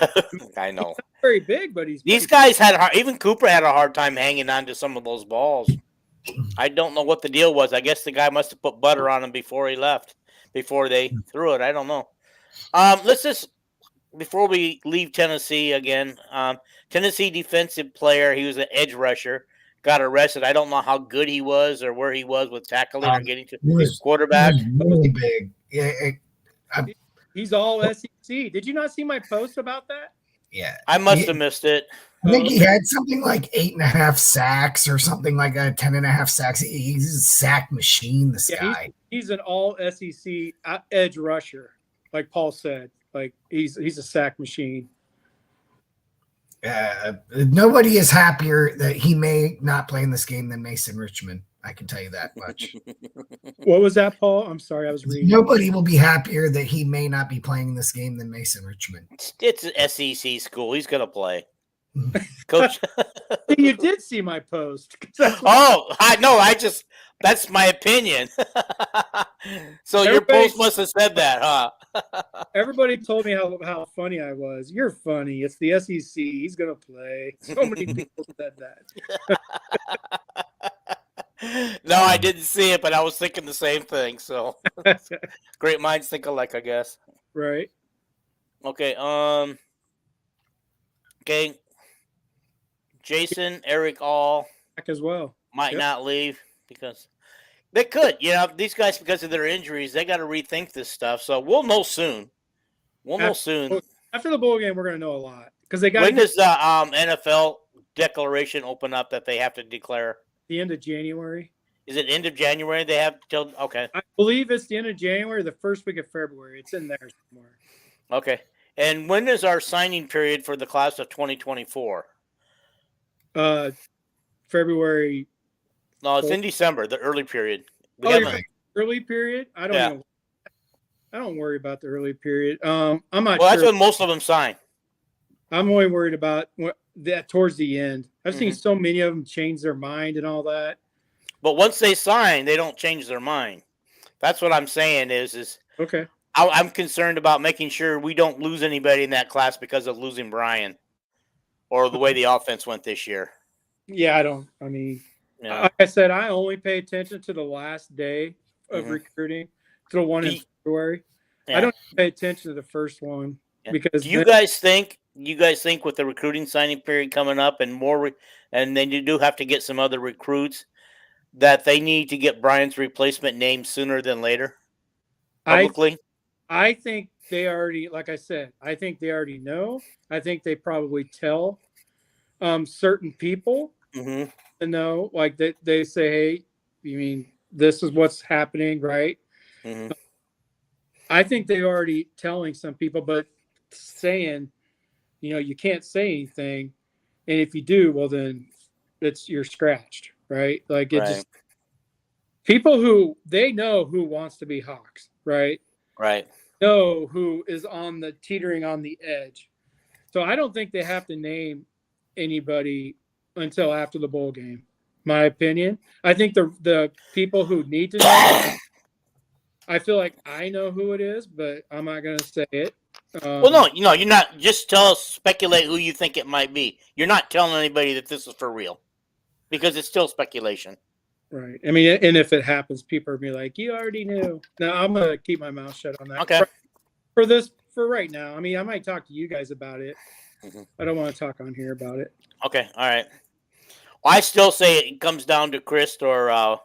I know. He's not very big, but these guys even Cooper had a hard time hanging on to some of those balls. I don't know what the deal was. I guess the guy must have put butter on him before he left, before they threw it. I don't know. Let's just, before we leave Tennessee again, Tennessee defensive player, he was an edge rusher, got arrested. I don't know how good he was or where he was with tackling or getting to his quarterback. He was really big. Yeah, he's all SEC. Did you not see my post about that? Yeah. I must have missed it. I think he had something like 8.5 sacks or something like that, 10.5 sacks. He's a sack machine, this guy. He's an all SEC edge rusher, like Paul said. Like he's a sack machine. Nobody is happier that he may not play in this game than Mason Richmond. I can tell you that much. What was that, Paul? I'm sorry, I was reading. Nobody will be happier that he may not be playing in this game than Mason Richmond. It's an SEC school. He's going to play. Coach. You did see my post. That's my opinion. So your post must have said that, huh? Everybody told me how funny I was. You're funny. It's the SEC. He's going to play. So many people said that. No, I didn't see it, but I was thinking the same thing. So great minds think alike, I guess. Right. Okay. Okay. Jason, Eric, all back as well. Might not leave because they could. These guys, because of their injuries, they got to rethink this stuff. So we'll know soon. After the bowl game, we're going to know a lot because they got. When does the NFL declaration open up that they have to declare? The end of January. Is it end of January they have till? Okay. I believe it's the end of January, the first week of February. It's in there somewhere. Okay. And when is our signing period for the class of 2024? February. No, it's in December, the early period. Early period? I don't know. I don't worry about the early period. I'm not Well, sure. that's when most of them sign. I'm only worried about that towards the end. I've seen so many of them change their mind and all that. But once they sign, they don't change their mind. That's what I'm saying is okay. I'm concerned about making sure we don't lose anybody in that class because of losing Brian or the way the offense went this year. Yeah, like I said, I only pay attention to the last day of recruiting, to the one in February. Yeah. I don't pay attention to the first one because do you guys think with the recruiting signing period coming up and more, and then you do have to get some other recruits, that they need to get Brian's replacement named sooner than later publicly? I think they already, like I said, I think they already know. I think they probably tell certain people to know, like they say, hey, you mean this is what's happening, right? I think they're already telling some people, but saying, you can't say anything. And if you do, well, then you're scratched, right? Like just people who they know who wants to be Hawks, right? Right. Know who is teetering on the edge. So I don't think they have to name anybody until after the bowl game. My opinion. I think the people who need to know, I feel like I know who it is, but I'm not going to say it. Well, no, you're not. Just speculate who you think it might be. You're not telling anybody that this is for real because it's still speculation. Right. I mean, and if it happens, people are going to be like, you already knew. No, I'm going to keep my mouth shut on that. Okay. For right now. I mean, I might talk to you guys about it. I don't want to talk on here about it. Okay. All right. Well, I still say it comes down to Chris or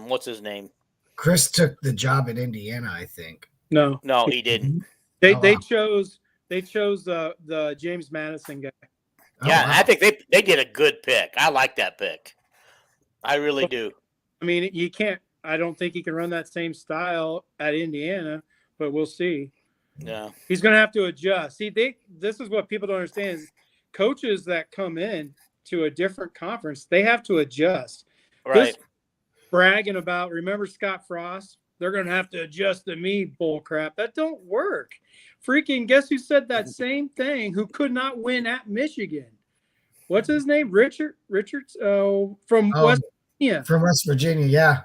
what's his name? Chris took the job at Indiana, I think. No, he didn't. They chose the James Madison guy. Yeah, I think they did a good pick. I like that pick. I really do. I mean, I don't think he can run that same style at Indiana, but we'll see. Yeah. He's going to have to adjust. See, this is what people don't understand is coaches that come in to a different conference, they have to adjust. Right. This bragging about, remember Scott Frost? They're going to have to adjust to me, bull crap. That don't work. Freaking guess who said that same thing, who could not win at Michigan? What's his name? Richards from West Virginia. From West Virginia, yeah.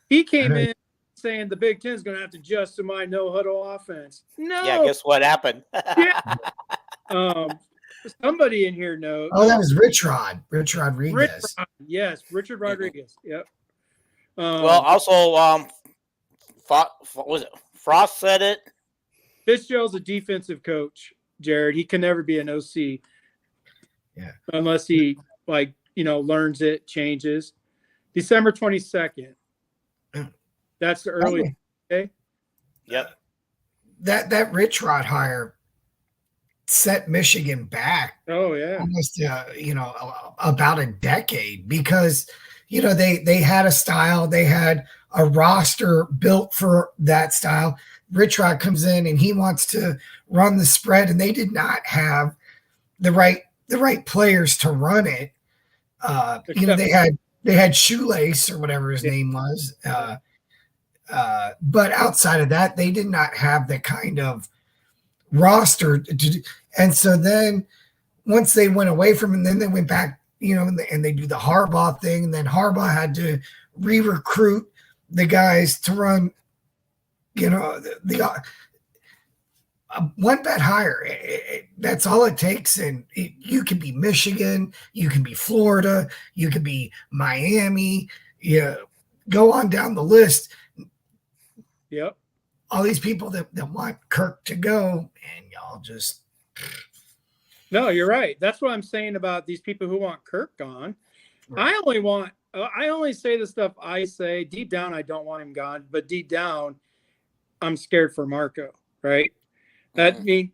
He came in saying the Big Ten is going to have to adjust to my no-huddle offense. No. Yeah, guess what happened? Yeah. Somebody in here knows. Oh, that was Rich Rodriguez. Yes, Richard Rodriguez. Yep. Well, also, was it Frost said it? Fitzgerald's a defensive coach, Jared. He can never be an OC. Yeah. Unless he learns it, changes. December 22nd. That's the early day. Yep. That Rich Rod hire set Michigan back. Oh yeah. Almost about a decade because they had a style, they had a roster built for that style. Rich Rod comes in and he wants to run the spread, and they did not have the right players to run it. They had Shoelace or whatever his name was. But outside of that, they did not have the kind of roster and so then once they went away from him, then they went back, and they do the Harbaugh thing, and then Harbaugh had to re-recruit the guys to run, the one bet higher. That's all it takes, and you can be Michigan, you can be Florida, you can be Miami, go on down the list. Yep. All these people that want Kirk to go, and y'all just. No, you're right. That's what I'm saying about these people who want Kirk gone. Right. I only say the stuff I say. Deep down, I don't want him gone, but deep down, I'm scared for Marco, right? That mean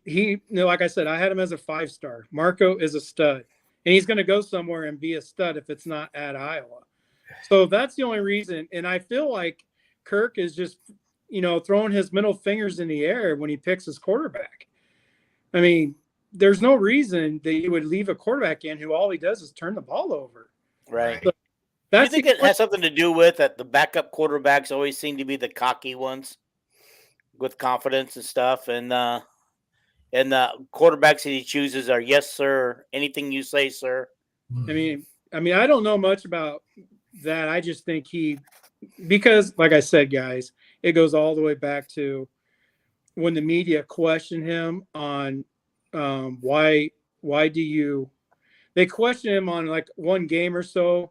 like I said, I had him as a 5-star. Marco is a stud, and he's going to go somewhere and be a stud if it's not at Iowa. So that's the only reason. And I feel like Kirk is just, throwing his middle fingers in the air when he picks his quarterback. I mean, there's no reason that you would leave a quarterback in who all he does is turn the ball over. Right. So do you think it has something to do with that the backup quarterbacks always seem to be the cocky ones with confidence and stuff, and the quarterbacks that he chooses are yes, sir, anything you say, sir. I mean, I don't know much about that. I just think because like I said, guys, it goes all the way back to when the media questioned him on why they questioned him on like one game or so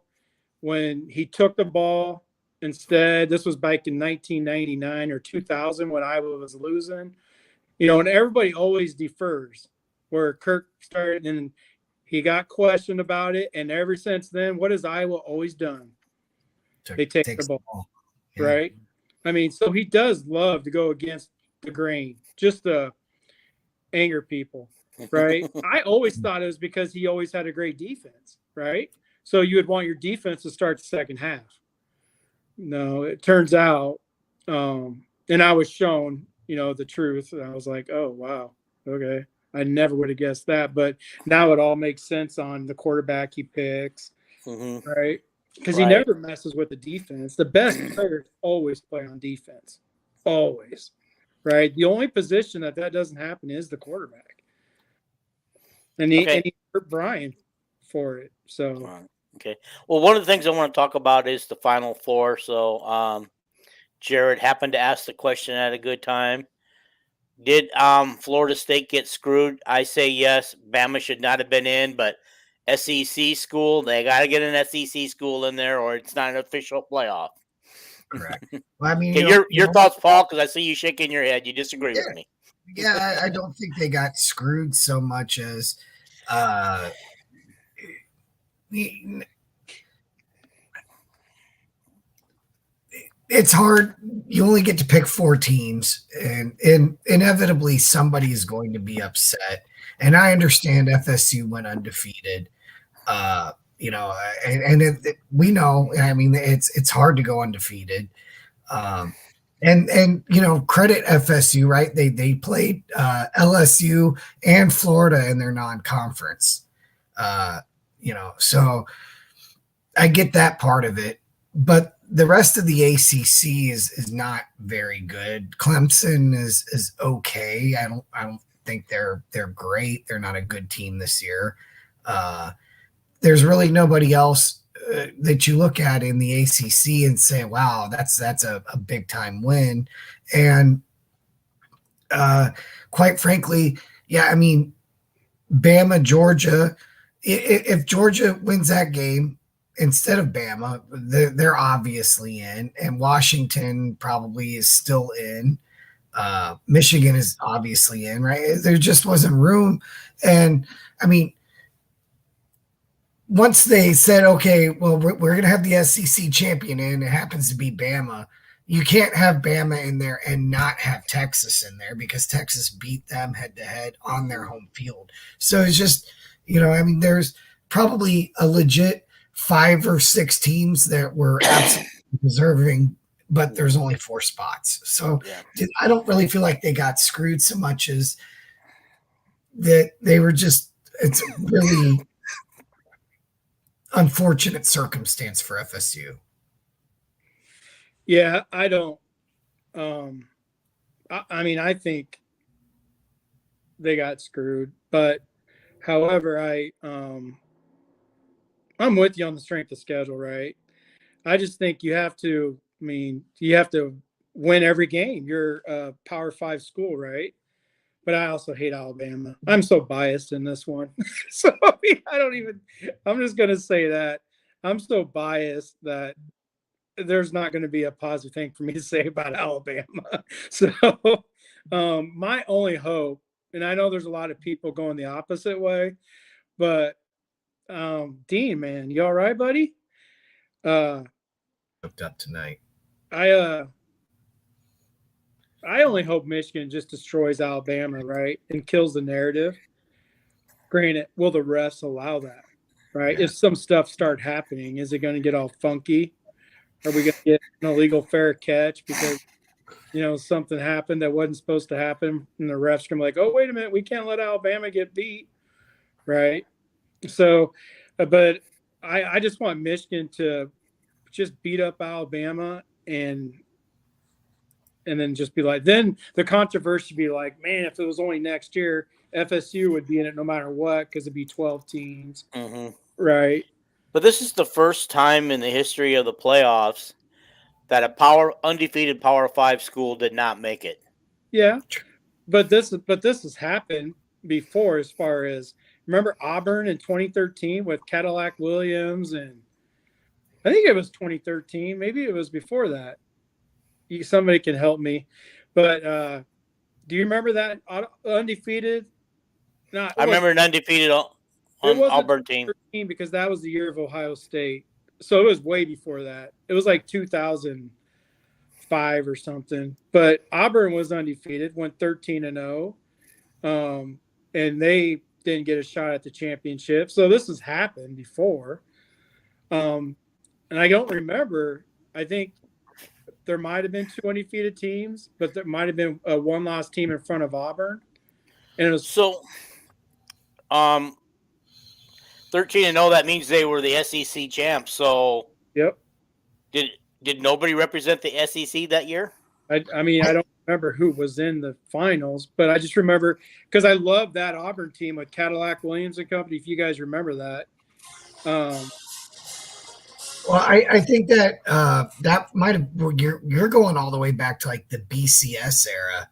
when he took the ball instead. This was back in 1999 or 2000 when Iowa was losing, and everybody always defers where Kirk started, and he got questioned about it. And ever since then, what has Iowa always done? They take the ball. Yeah. Right? I mean, so he does love to go against the grain, just to anger people, right? I always thought it was because he always had a great defense, right? So you would want your defense to start the second half. No, it turns out, and I was shown, the truth. And I was like, oh, wow, okay. I never would have guessed that. But now it all makes sense on the quarterback he picks, right? Because he never messes with the defense. The best players always play on defense, always, right? The only position that doesn't happen is the quarterback. And he hurt Brian for it. So okay. Well, one of the things I want to talk about is the Final Four. So Jared happened to ask the question at a good time. Did Florida State get screwed? I say yes. Bama should not have been in, but SEC school, they got to get an SEC school in there, or it's not an official playoff. Correct. Well, I mean, your thoughts, Paul, because I see you shaking your head. You disagree with me. Yeah, I don't think they got screwed so much as it's hard. You only get to pick 4 teams, and inevitably somebody is going to be upset. And I understand FSU went undefeated. We know. I mean, it's hard to go undefeated. And credit FSU, right? They played LSU and Florida in their non-conference. So I get that part of it, but the rest of the ACC is not very good. Clemson is okay. I don't think they're great. They're not a good team this year. There's really nobody else that you look at in the ACC and say, wow, that's a big time win. And quite frankly, yeah, I mean, Bama, Georgia, if Georgia wins that game instead of Bama, they're obviously in, and Washington probably is still in. Michigan is obviously in, right? There just wasn't room. And I mean, once they said, okay, well, we're going to have the SEC champion in, it happens to be Bama. You can't have Bama in there and not have Texas in there because Texas beat them head to head on their home field. So it's just, I mean, there's probably a legit 5 or 6 teams that were absolutely deserving, but there's only 4 spots. So I don't really feel like they got screwed so much as that they were just, it's really unfortunate circumstance for FSU. Yeah, I don't. I mean, I think they got screwed, but however, I'm with you on the strength of schedule, right? I just think you have to win every game. You're a Power 5 school, right? But I also hate Alabama. I'm so biased in this one. So I'm just going to say that. I'm so biased that there's not going to be a positive thing for me to say about Alabama. So my only hope, and I know there's a lot of people going the opposite way, but Dean, man, you all right, buddy? Hooked up tonight. I only hope Michigan just destroys Alabama, right, and kills the narrative. Granted, will the refs allow that, right? Yeah. If some stuff start happening, is it going to get all funky? Are we going to get an illegal fair catch because something happened that wasn't supposed to happen, and the refs can be like, "Oh, wait a minute, we can't let Alabama get beat," right? So, but I just want Michigan to just beat up Alabama and then just be like, then the controversy be like, man, if it was only next year, FSU would be in it no matter what because it'd be 12 teams, right? But this is the first time in the history of the playoffs that a undefeated Power 5 school did not make it. Yeah, but this has happened before. As far as remember Auburn in 2013 with Cadillac Williams, and I think it was 2013. Maybe it was before that. Somebody can help me, but do you remember that undefeated? I remember an undefeated Auburn team because that was the year of Ohio State, so it was way before that. It was like 2005 or something. But Auburn was undefeated, went 13-0, and they didn't get a shot at the championship. So this has happened before, and I don't remember. I think there might have been 2 undefeated teams, but there might have been a one-loss team in front of Auburn. And it was 13-0. That means they were the SEC champs. So, yep. Did nobody represent the SEC that year? I mean, I don't remember who was in the finals, but I just remember because I love that Auburn team with Cadillac Williams and company. If you guys remember that. Well, I think that that might have you're going all the way back to like the BCS era,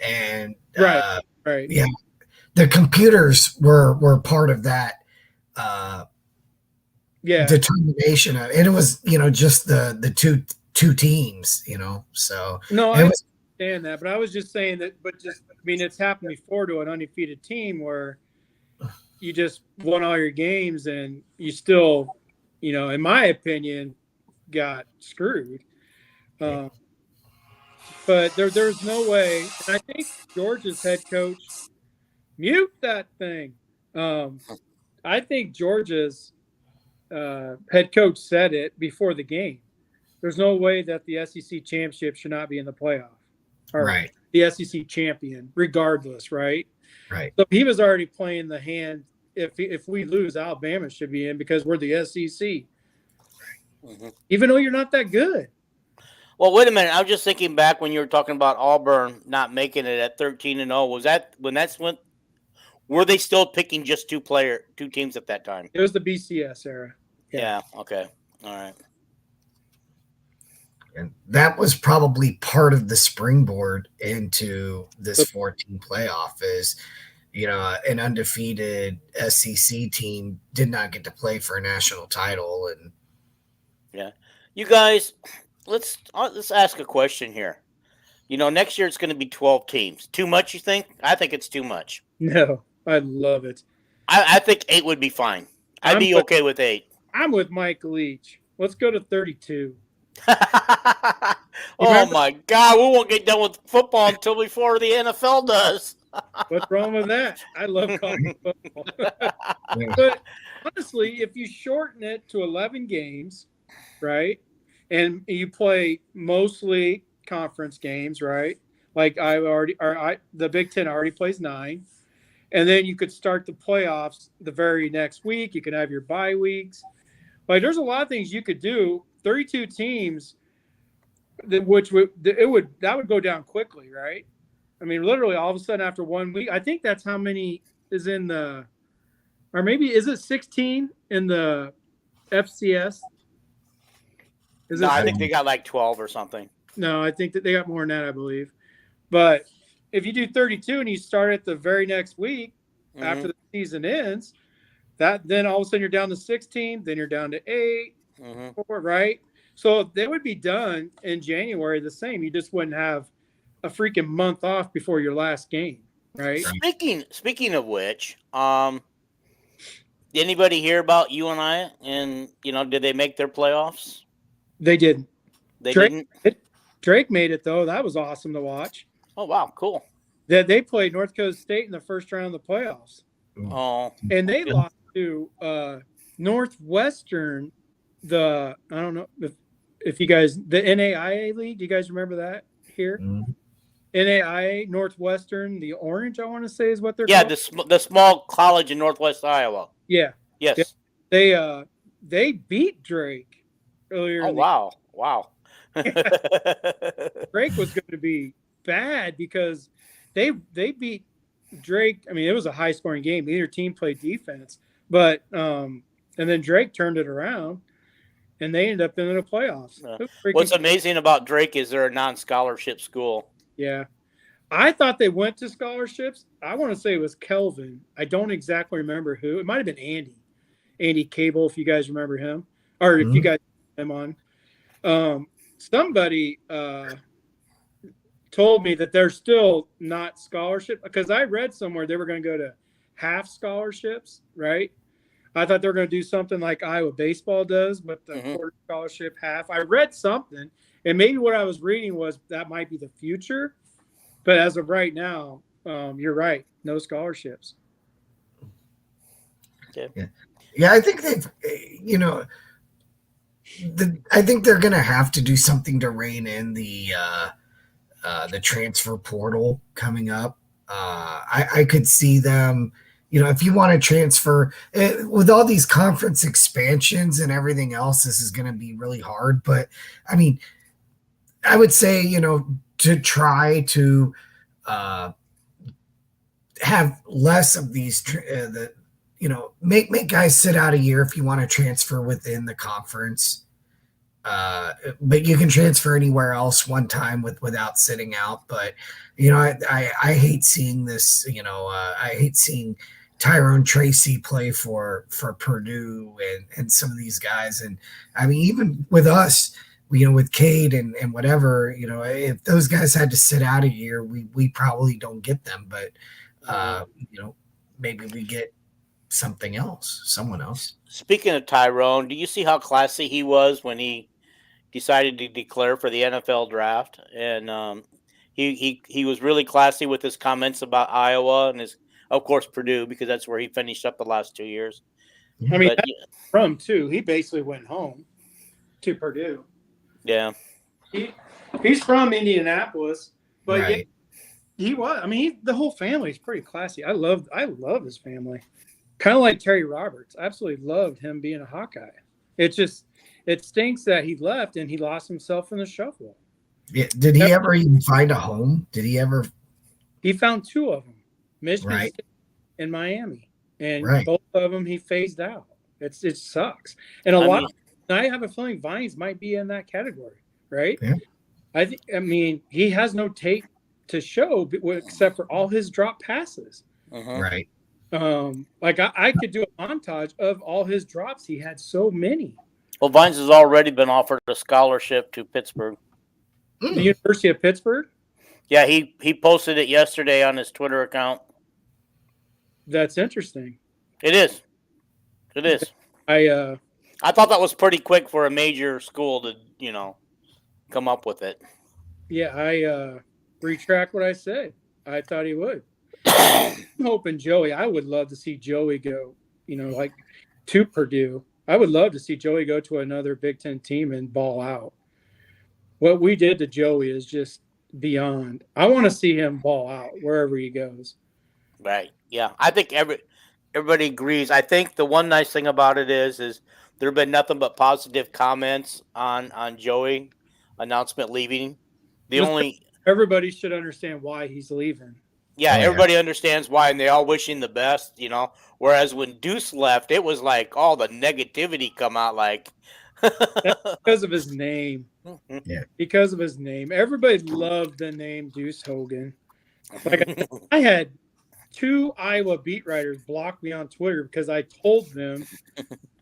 and right, yeah, the computers were part of that determination of, and it was just the two teams, so no, I understand that, but I was just saying that, but just I mean it's happened before to an undefeated team where you just won all your games and you still, in my opinion, got screwed. But there's no way. And I think Georgia's head coach, mute that thing. I think Georgia's head coach said it before the game. There's no way that the SEC championship should not be in the playoff. Or right. The SEC champion, regardless, right? Right. So he was already playing the hand. If we lose, Alabama should be in because we're the SEC. Even though you're not that good. Well, wait a minute. I was just thinking back when you were talking about Auburn not making it at 13-0. Was that when were they still picking just two teams at that time? It was the BCS era. Yeah. Okay. All right. And that was probably part of the springboard into this 14 playoff is, an undefeated SEC team did not get to play for a national title. And yeah, you guys, let's ask a question here. Next year it's going to be 12 teams. Too much, you think? I think it's too much. No, I love it. I think 8 would be fine. I'd be okay with 8. I'm with Mike Leach. Let's go to 32. Oh my God, we won't get done with football until before the NFL does. What's wrong with that? I love college football. But honestly, if you shorten it to 11 games, right, and you play mostly conference games, right? Like the Big Ten already plays 9, and then you could start the playoffs the very next week. You can have your bye weeks. Like, there's a lot of things you could do. 32 teams, that would go down quickly, right? I mean, literally all of a sudden after 1 week, I think that's how many is in or maybe is it 16 in the FCS? I think they got like 12 or something. No, I think that they got more than that, I believe. But if you do 32 and you start it the very next week after the season ends, then all of a sudden you're down to 16, then you're down to 8, 4, right? So they would be done in January the same. You just wouldn't have a freaking month off before your last game, right? Speaking of which, did anybody hear about UNI and did they make their playoffs? They didn't. Didn't. Drake made it though. That was awesome to watch. Oh wow, cool. They played North Dakota State in the first round of the playoffs. Oh, and they lost to Northwestern, I don't know if you guys, the NAIA league, do you guys remember that here? Mhm. NAIA, Northwestern, the Orange, I want to say is what they're Yeah, called. the small college in Northwest Iowa. Yeah. Yeah. Yes. They beat Drake earlier Oh in the wow. Drake was going to be bad because they beat Drake. I mean, it was a high scoring game. Neither team played defense, but and then Drake turned it around and they ended up in the playoffs. What's amazing about Drake is they're a non-scholarship school. Yeah. I thought they went to scholarships. I want to say it was Kelvin. I don't exactly remember who. It might have been Andy Cable, if you guys remember him, or if you guys have him on. Somebody told me that they're still not scholarship because I read somewhere they were going to go to half scholarships, right? I thought they were going to do something like Iowa baseball does with the quarter scholarship, half. I read something, and maybe what I was reading was that might be the future. But as of right now, you're right. No scholarships. Okay. Yeah, I think they've, I think they're going to have to do something to rein in the transfer portal coming up. I could see them, if you want to transfer with all these conference expansions and everything else, this is going to be really hard. But I mean, I would say, to try to have less of these, make guys sit out a year if you want to transfer within the conference. But you can transfer anywhere else one time without sitting out. But, I hate seeing this, I hate seeing Tyrone Tracy play for Purdue and some of these guys. And I mean, even with us, with Cade and whatever, if those guys had to sit out a year, we probably don't get them. But, maybe we get something else, someone else. Speaking of Tyrone, do you see how classy he was when he decided to declare for the NFL draft? And he was really classy with his comments about Iowa and of course, Purdue, because that's where he finished up the last 2 years. I mean, from too. He basically went home to Purdue. Yeah. He's from Indianapolis, but right. He was. I mean, the whole family is pretty classy. I love his family. Kind of like Terry Roberts. Absolutely loved him being a Hawkeye. It stinks that he left and he lost himself in the shuffle. Yeah. Did he ever even find a home? Did he ever? He found 2 of them, Michigan State and Miami, and both of them he phased out. It sucks. And I have a feeling Vines might be in that category, right? Yeah. I mean, he has no tape to show except for all his drop passes. Right. Like I could do a montage of all his drops. He had so many. Well, Vines has already been offered a scholarship to Pittsburgh. The University of Pittsburgh? Yeah, he posted it yesterday on his Twitter account. That's interesting. It is. I thought that was pretty quick for a major school to, come up with it. Yeah, I retract what I said. I thought he would. I'm hoping Joey. I would love to see Joey go, like to Purdue. I would love to see Joey go to another Big Ten team and ball out. What we did to Joey is just beyond. I want to see him ball out wherever he goes. Right. Yeah. I think everybody agrees. I think the one nice thing about it is there have been nothing but positive comments on Joey announcement leaving. Everybody should understand why he's leaving. Yeah, everybody understands why, and they all wish him the best, Whereas when Deuce left, it was like all the negativity come out like. Because of his name. Yeah. Because of his name. Everybody loved the name Deuce Hogan. Like I had 2 Iowa beat writers block me on Twitter because I told them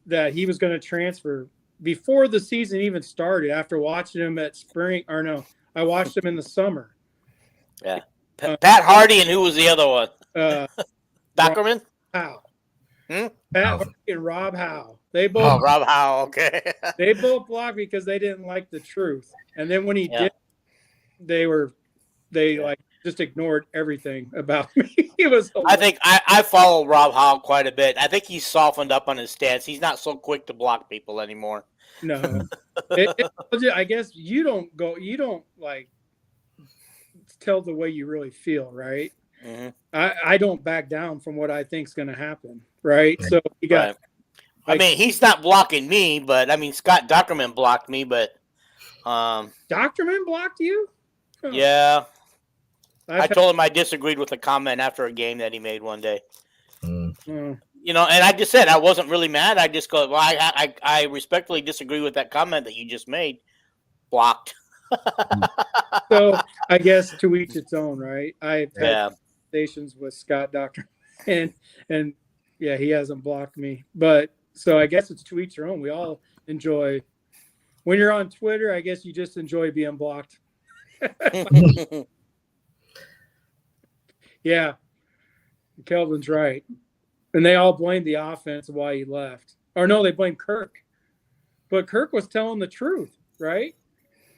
that he was going to transfer before the season even started after watching him at spring. Or no, I watched him in the summer. Yeah. Pat Hardy and who was the other one? Backerman? Howe. Hmm? Pat Hardy and Rob Howe. They both. Oh, Rob Howe. Okay. They both blocked me because they didn't like the truth. And then when he did, they just ignored everything about me. It was. I think I follow Rob Howell quite a bit. I think he's softened up on his stance. He's not so quick to block people anymore. No. I guess you don't like tell the way you really feel, right? Mm-hmm. I don't back down from what I think's going to happen, right? So you got. Right. I mean, he's not blocking me, but I mean, Scott Dockerman blocked me, but Dockerman blocked you? Oh. Yeah. I told him I disagreed with a comment after a game that he made one day. Mm. You know, and I just said I wasn't really mad. I just go, well, I respectfully disagree with that comment that you just made. Blocked. So I guess to each its own, right? I've had Yeah. conversations with Scott Doctor, and yeah, he hasn't blocked me. But so I guess it's to each their own. We all enjoy when you're on Twitter. I guess you just enjoy being blocked. Yeah, Kelvin's right, and they all blamed the offense why he left. Or no, they blamed Kirk, but Kirk was telling the truth, right?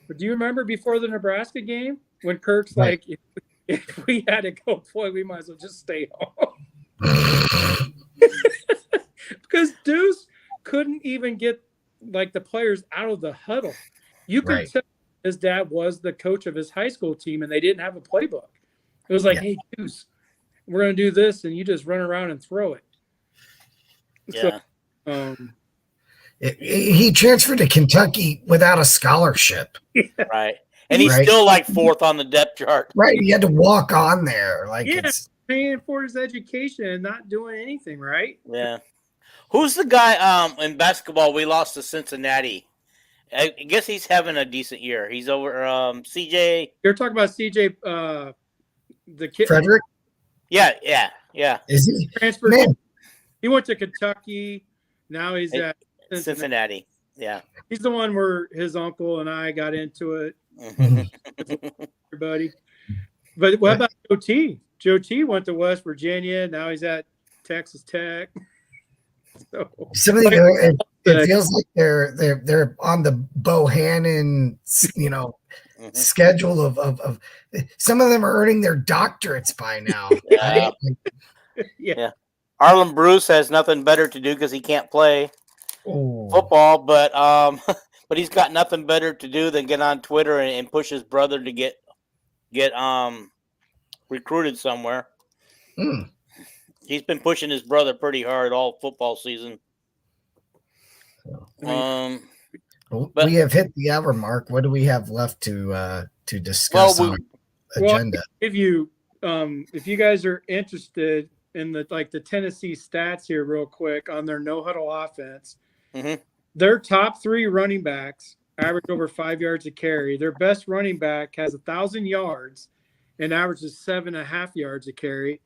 But do you remember before the Nebraska game when Kirk's Right. like, if we had to go play, we might as well just stay home. Because Deuce couldn't even get like the players out of the huddle. You could Right. tell his dad was the coach of his high school team and they didn't have a playbook. It was like, Yeah. hey, Deuce, we're going to do this, and you just run around and throw it. Yeah. So, He transferred to Kentucky without a scholarship. Right. And he's Right. still like fourth on the depth chart. Right. He had to walk on there. Like yeah, it's paying for his education and not doing anything, right? Yeah. Who's the guy in basketball we lost to Cincinnati? I guess he's having a decent year. He's over CJ. You're talking about CJ, the kid. Frederick. Yeah. Is he? Transferred. Man, He went to Kentucky. Now he's at Cincinnati. Cincinnati. Yeah. He's the one where his uncle and I got into it. Everybody. But what about Joe T? Joe T went to West Virginia. Now he's at Texas Tech. So, some of the it feels like they're on the Bohannon, schedule of some of them are earning their doctorates by now. Yeah. Right? yeah. Arlen Bruce has nothing better to do because he can't play Oh. football, but but he's got nothing better to do than get on Twitter and push his brother to get recruited somewhere. Mm. He's been pushing his brother pretty hard all football season. Well, but- we have hit the hour mark. What do we have left to discuss on our agenda? If you guys are interested in the Tennessee stats here real quick on their no huddle offense, their top 3 running backs average over 5 yards a carry. Their best running back has 1,000 yards and averages 7.5 yards a carry.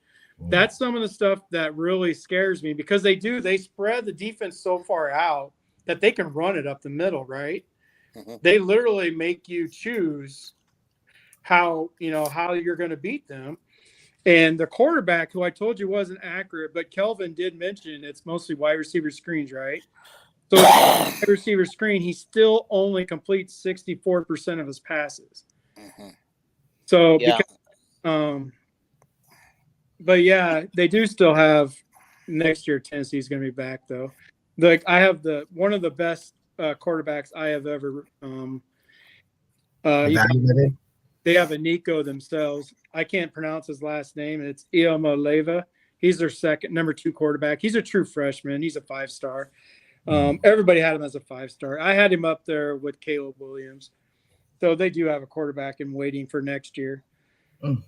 That's some of the stuff that really scares me because they spread the defense so far out that they can run it up the middle, right? They literally make you choose how you're going to beat them. And the quarterback, who I told you wasn't accurate, but Kelvin did mention it's mostly wide receiver screens, right? So wide receiver screen, he still only completes 64% of his passes. So because but yeah, they do still have next year. Tennessee's going to be back though. I have one of the best quarterbacks I have ever. Evaluated. They have a Nico themselves. I can't pronounce his last name. It's Ioma. He's their number 2 quarterback. He's a true freshman. He's a 5-star. Everybody had him as a 5-star. I had him up there with Caleb Williams. So they do have a quarterback in waiting for next year.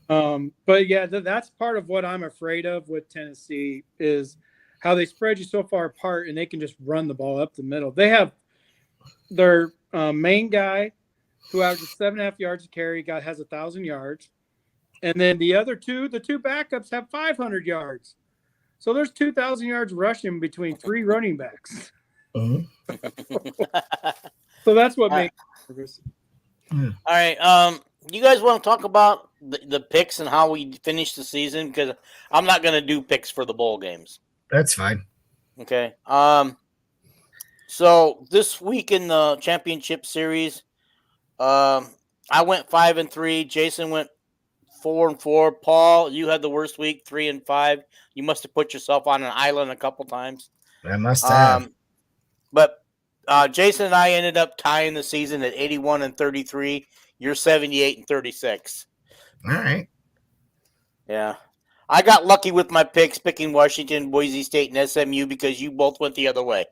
But yeah, that's part of what I'm afraid of with Tennessee is how they spread you so far apart and they can just run the ball up the middle. They have their main guy who averages 7.5 yards a carry, has 1,000 yards. And then the other two backups have 500 yards. So there's 2,000 yards rushing between 3 running backs. So that's what makes me nervous. All right. You guys want to talk about the picks and how we finish the season? Because I'm not going to do picks for the bowl games. That's fine. Okay. So this week in the championship series, I went 5-3. Jason went 4-4. Paul, you had the worst week, 3-5. You must have put yourself on an island a couple times. I must have. But Jason and I ended up tying the season at 81-33. You're 78-36. All right. Yeah. I got lucky with my picks, picking Washington, Boise State, and SMU because you both went the other way.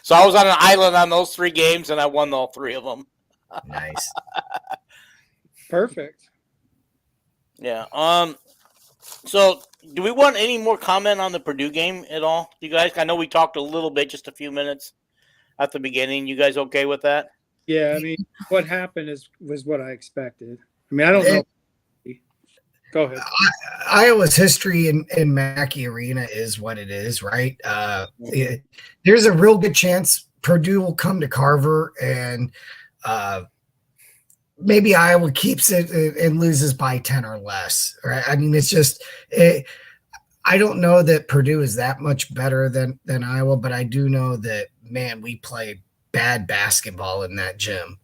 So I was on an island on those 3 games, and I won all 3 of them. Nice. Perfect. Yeah. So do we want any more comment on the Purdue game at all? You guys, I know we talked a little bit, just a few minutes at the beginning. You guys okay with that? Yeah, I mean, what happened was what I expected. I mean, I don't know. Go ahead. Iowa's history in Mackey Arena is what it is, right? There's a real good chance Purdue will come to Carver, and maybe Iowa keeps it and loses by 10 or less, right? I mean, it's just I don't know that Purdue is that much better than Iowa, but I do know that, man, we play bad basketball in that gym.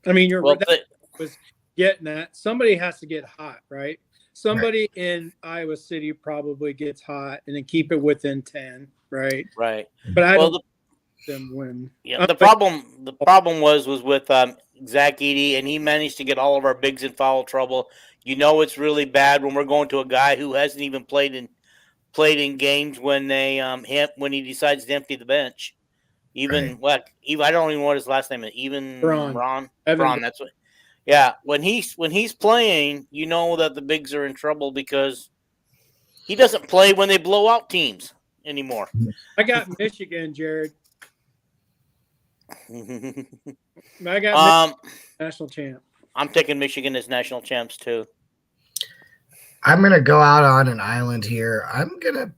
I mean, that was getting at. Somebody has to get hot, right? Somebody in Iowa City probably gets hot and then keep it within 10, right? Right. But I don't them win. Yeah. The problem was with Zach Edey, and he managed to get all of our bigs in foul trouble. You know, it's really bad when we're going to a guy who hasn't even played in games when when he decides to empty the bench. Even I don't even know what his last name is. Even Braun. That's what. Yeah, when he's playing, you know that the bigs are in trouble because he doesn't play when they blow out teams anymore. I got Michigan, Jared. I got Michigan, national champ. I'm taking Michigan as national champs too. I'm gonna go out on an island here. I'm gonna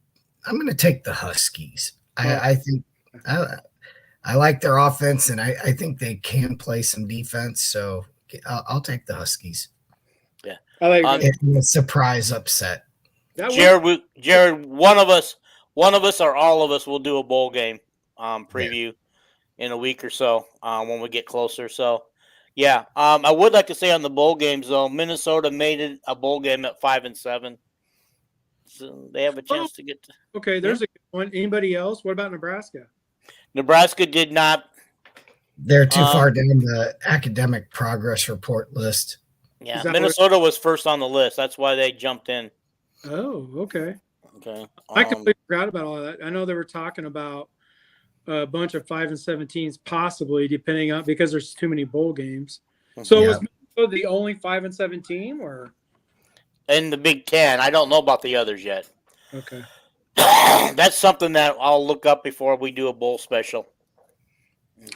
take the Huskies. I think I like their offense, and I think they can play some defense. So I'll take the Huskies. Yeah, I like a surprise upset. Jared, one of us or all of us will do a bowl game preview in a week or so when we get closer. So, yeah, I would like to say on the bowl games though, Minnesota made it a bowl game at 5-7, so they have a chance to get to. Okay, there's a good one. Anybody else? What about Nebraska? Nebraska did not. They're too far down the academic progress report list. Yeah, Minnesota was first on the list. That's why they jumped in. Oh, okay. Okay. I completely forgot about all that. I know they were talking about a bunch of 5-17s, possibly, depending on because there's too many bowl games. So was Minnesota the only 5-17 or? In the Big Ten, I don't know about the others yet. Okay. That's something that I'll look up before we do a bowl special.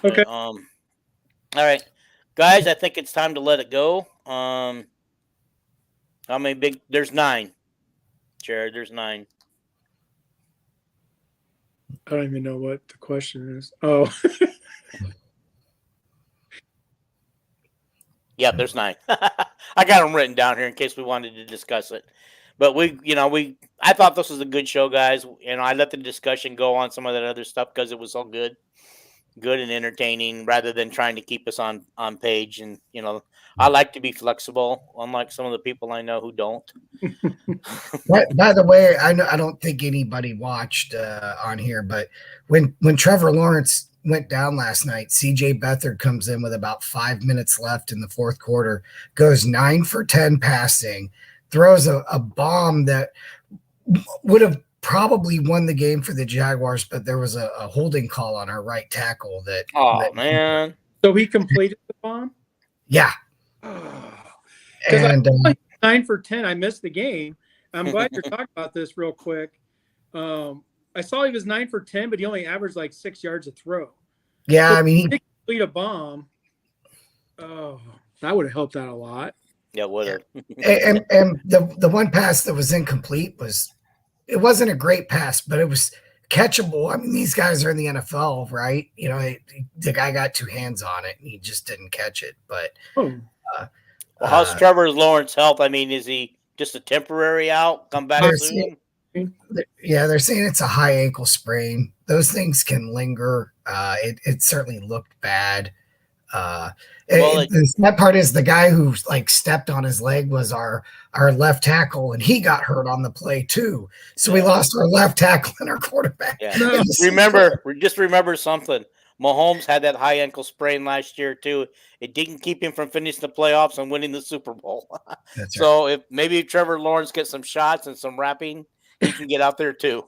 Okay. All right, guys, I think it's time to let it go. How many big? There's 9. Jared, there's 9. I don't even know what the question is. Oh. Yeah, there's 9. I got them written down here in case we wanted to discuss it. But I thought this was a good show, guys. I let the discussion go on some of that other stuff because it was so good and entertaining rather than trying to keep us on page. And, I like to be flexible, unlike some of the people I know who don't. By the way, I don't think anybody watched on here, but when Trevor Lawrence went down last night, CJ Beathard comes in with about 5 minutes left in the fourth quarter, goes 9 for 10 passing, throws a bomb that would have probably won the game for the Jaguars, but there was a holding call on our right tackle that. Oh, man. So he completed the bomb? Yeah. And 9 for 10, I missed the game. I'm glad you're talking about this real quick. I saw he was 9 for 10, but he only averaged like 6 yards a throw. Yeah, so I mean, he complete a bomb. Oh, that would have helped out a lot. Yeah, would have. and the one pass that was incomplete it wasn't a great pass, but it was catchable. I mean, these guys are in the NFL, right? The guy got 2 hands on it and he just didn't catch it. But how's Trevor Lawrence's health? I mean, is he just a temporary out? Come back soon? They're saying it's a high ankle sprain. Those things can linger. It certainly looked bad. Well, That part is the guy who like stepped on his leg was our left tackle, and he got hurt on the play too. So we lost our left tackle and our quarterback. Yeah. Just remember something. Mahomes had that high ankle sprain last year too. It didn't keep him from finishing the playoffs and winning the Super Bowl. That's so if Trevor Lawrence gets some shots and some wrapping, he can get out there too.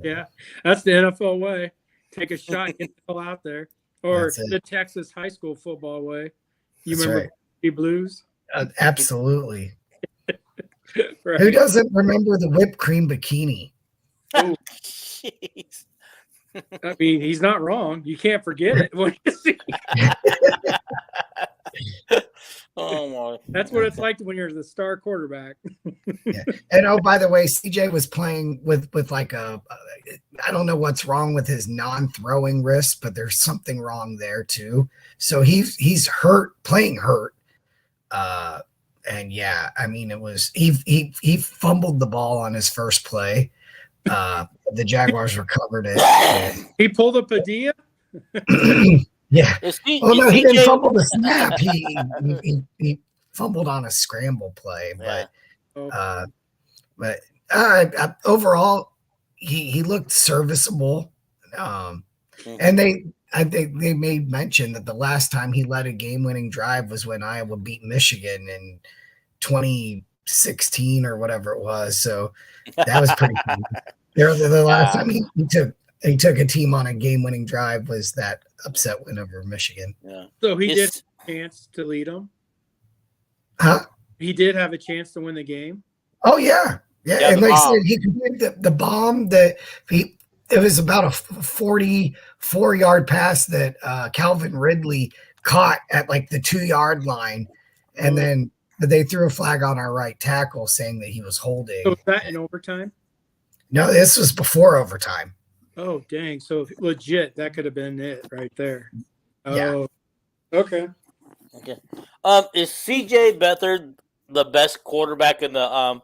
Yeah, that's the NFL way. Take a shot, get the hell out there. Or the Texas high school football way. You remember the Blues? Absolutely. Right. Who doesn't remember the whipped cream bikini? Oh, jeez. I mean, he's not wrong. You can't forget it when you see. Oh my! That's what it's like when you're the star quarterback. Yeah. And by the way, CJ was playing with like I don't know what's wrong with his non-throwing wrist, but there's something wrong there too. So he's playing hurt. And yeah, I mean, it was he fumbled the ball on his first play. The Jaguars recovered it. He pulled a Padilla. Yeah. He didn't fumble the snap. He fumbled on a scramble play, but overall, he looked serviceable. And they made mention that the last time he led a game-winning drive was when Iowa beat Michigan in 2016 or whatever it was. So that was pretty cool. The last time he took a team on a game-winning drive was that upset win over Michigan. Yeah. So he did have a chance to lead them? Huh? He did have a chance to win the game? Oh, yeah. Yeah, and like I said, he completed the bomb that it was about a 44-yard pass that Calvin Ridley caught at like the 2-yard line. And then they threw a flag on our right tackle saying that he was holding. So was that in overtime? No, this was before overtime. Oh, dang. So legit, that could have been it right there. Oh, yeah. Okay. Is CJ Beathard the best quarterback in the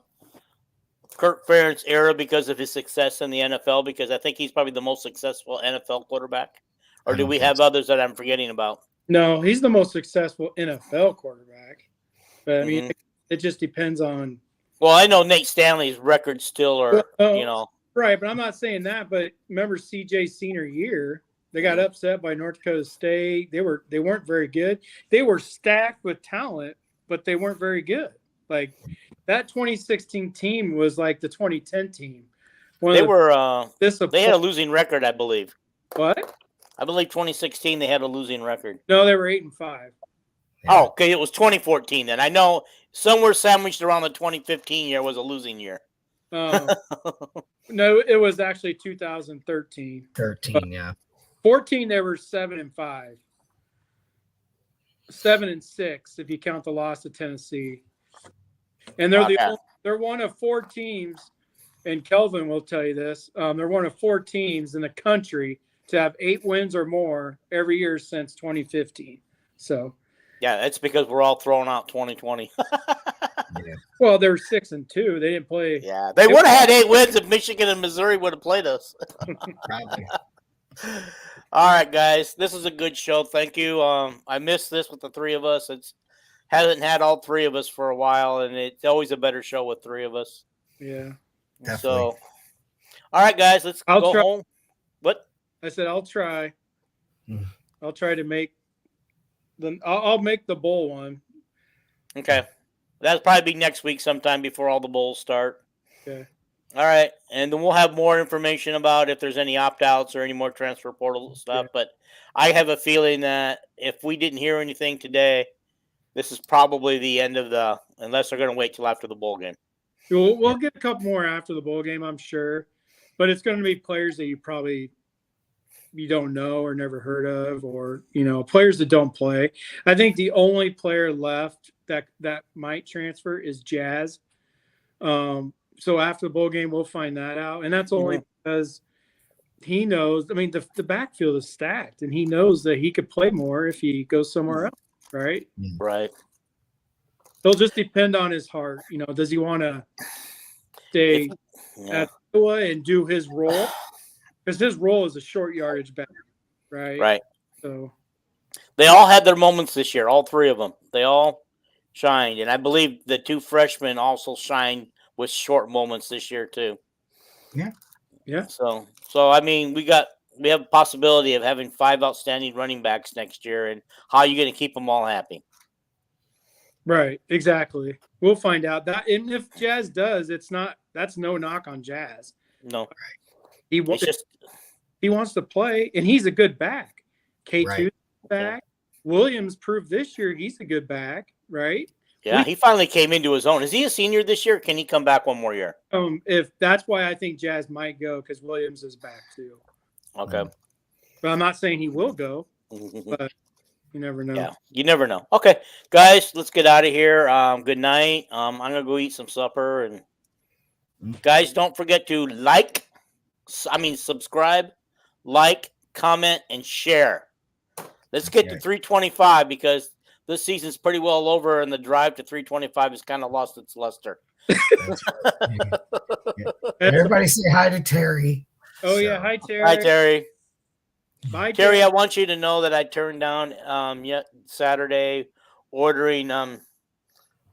Kirk Ferentz era because of his success in the NFL? Because I think he's probably the most successful NFL quarterback. Or do we have others that I'm forgetting about? No, he's the most successful NFL quarterback. But I mean, it just depends on. Well, I know Nate Stanley's records still are, Right, but I'm not saying that. But remember CJ's senior year, they got upset by North Dakota State. They weren't very good. They were stacked with talent, but they weren't very good. Like that 2016 team was like the 2010 team. They had a losing record, I believe. What? I believe 2016 they had a losing record. No, they were 8-5. Oh, okay. It was 2014 then. I know somewhere sandwiched around the 2015 year was a losing year. No, it was actually 2013. 13, yeah. 14, they were 7-5. 7-6 if you count the loss to Tennessee. And they're one of 4 teams, and Kelvin will tell you this. They're one of 4 teams in the country to have 8 wins or more every year since 2015. So. Yeah, that's because we're all throwing out 2020. Yeah. Well, they were 6-2. They didn't play. Yeah, they would have had 8 wins if Michigan and Missouri would have played us. Probably. All right, guys, this is a good show. Thank you. I missed this with the 3 of us. It's hasn't had all 3 of us for a while, and it's always a better show with 3 of us. Yeah. Definitely. So, all right, guys, let's go home. What? I said I'll try. I'll try to make I'll make the bowl one. Okay. That'll probably be next week sometime before all the bowls start. Okay. All right. And then we'll have more information about if there's any opt-outs or any more transfer portal stuff. Yeah. But I have a feeling that if we didn't hear anything today, this is probably the end of unless they're going to wait till after the bowl game. We'll get a couple more after the bowl game, I'm sure. But it's going to be players that you don't know or never heard of, or, players that don't play. I think the only player left that might transfer is Jazz. So after the bowl game, we'll find that out. And that's only because he knows, the backfield is stacked, and he knows that he could play more if he goes somewhere else, right? Right. It'll just depend on his heart. Does he want to stay at Iowa and do his role? Because his role is a short yardage back, right? Right. So They all had their moments this year, all three of them. They all shined. And I believe the two freshmen also shined with short moments this year too. Yeah. So I mean, we have a possibility of having 5 outstanding running backs next year, and how are you going to keep them all happy? Right. Exactly. We'll find out that. And if Jazz does, that's no knock on Jazz. No, He it's just he wants to play, and he's a good back. K2 Right. back. Williams proved this year he's a good back, right? yeah. He finally came into his own. Is he a senior this year? Can he come back one more year? If that's why I think Jazz might go, because Williams is back too. Okay. But I'm not saying he will go, but you never know. Yeah, you never know. Okay, guys, let's get out of here. Good night. I'm gonna go eat some supper, and guys, don't forget to subscribe, like, comment, and share. Let's get to 325 because this season's pretty well over, and the drive to 325 has kind of lost its luster. Everybody say hi to Terry. Oh yeah, hi Terry. Hi Terry. Bye Terry, I want you to know that I turned down Saturday ordering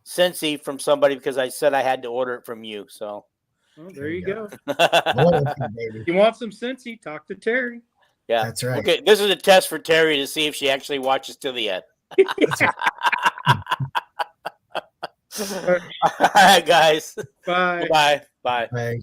Cincy from somebody because I said I had to order it from you. So there you go. Baby. You want some Cincy? Talk to Terry. Yeah, That's right. Okay, this is a test for Terry to see if she actually watches to the end. All right, guys. Bye. Bye. Bye. Bye.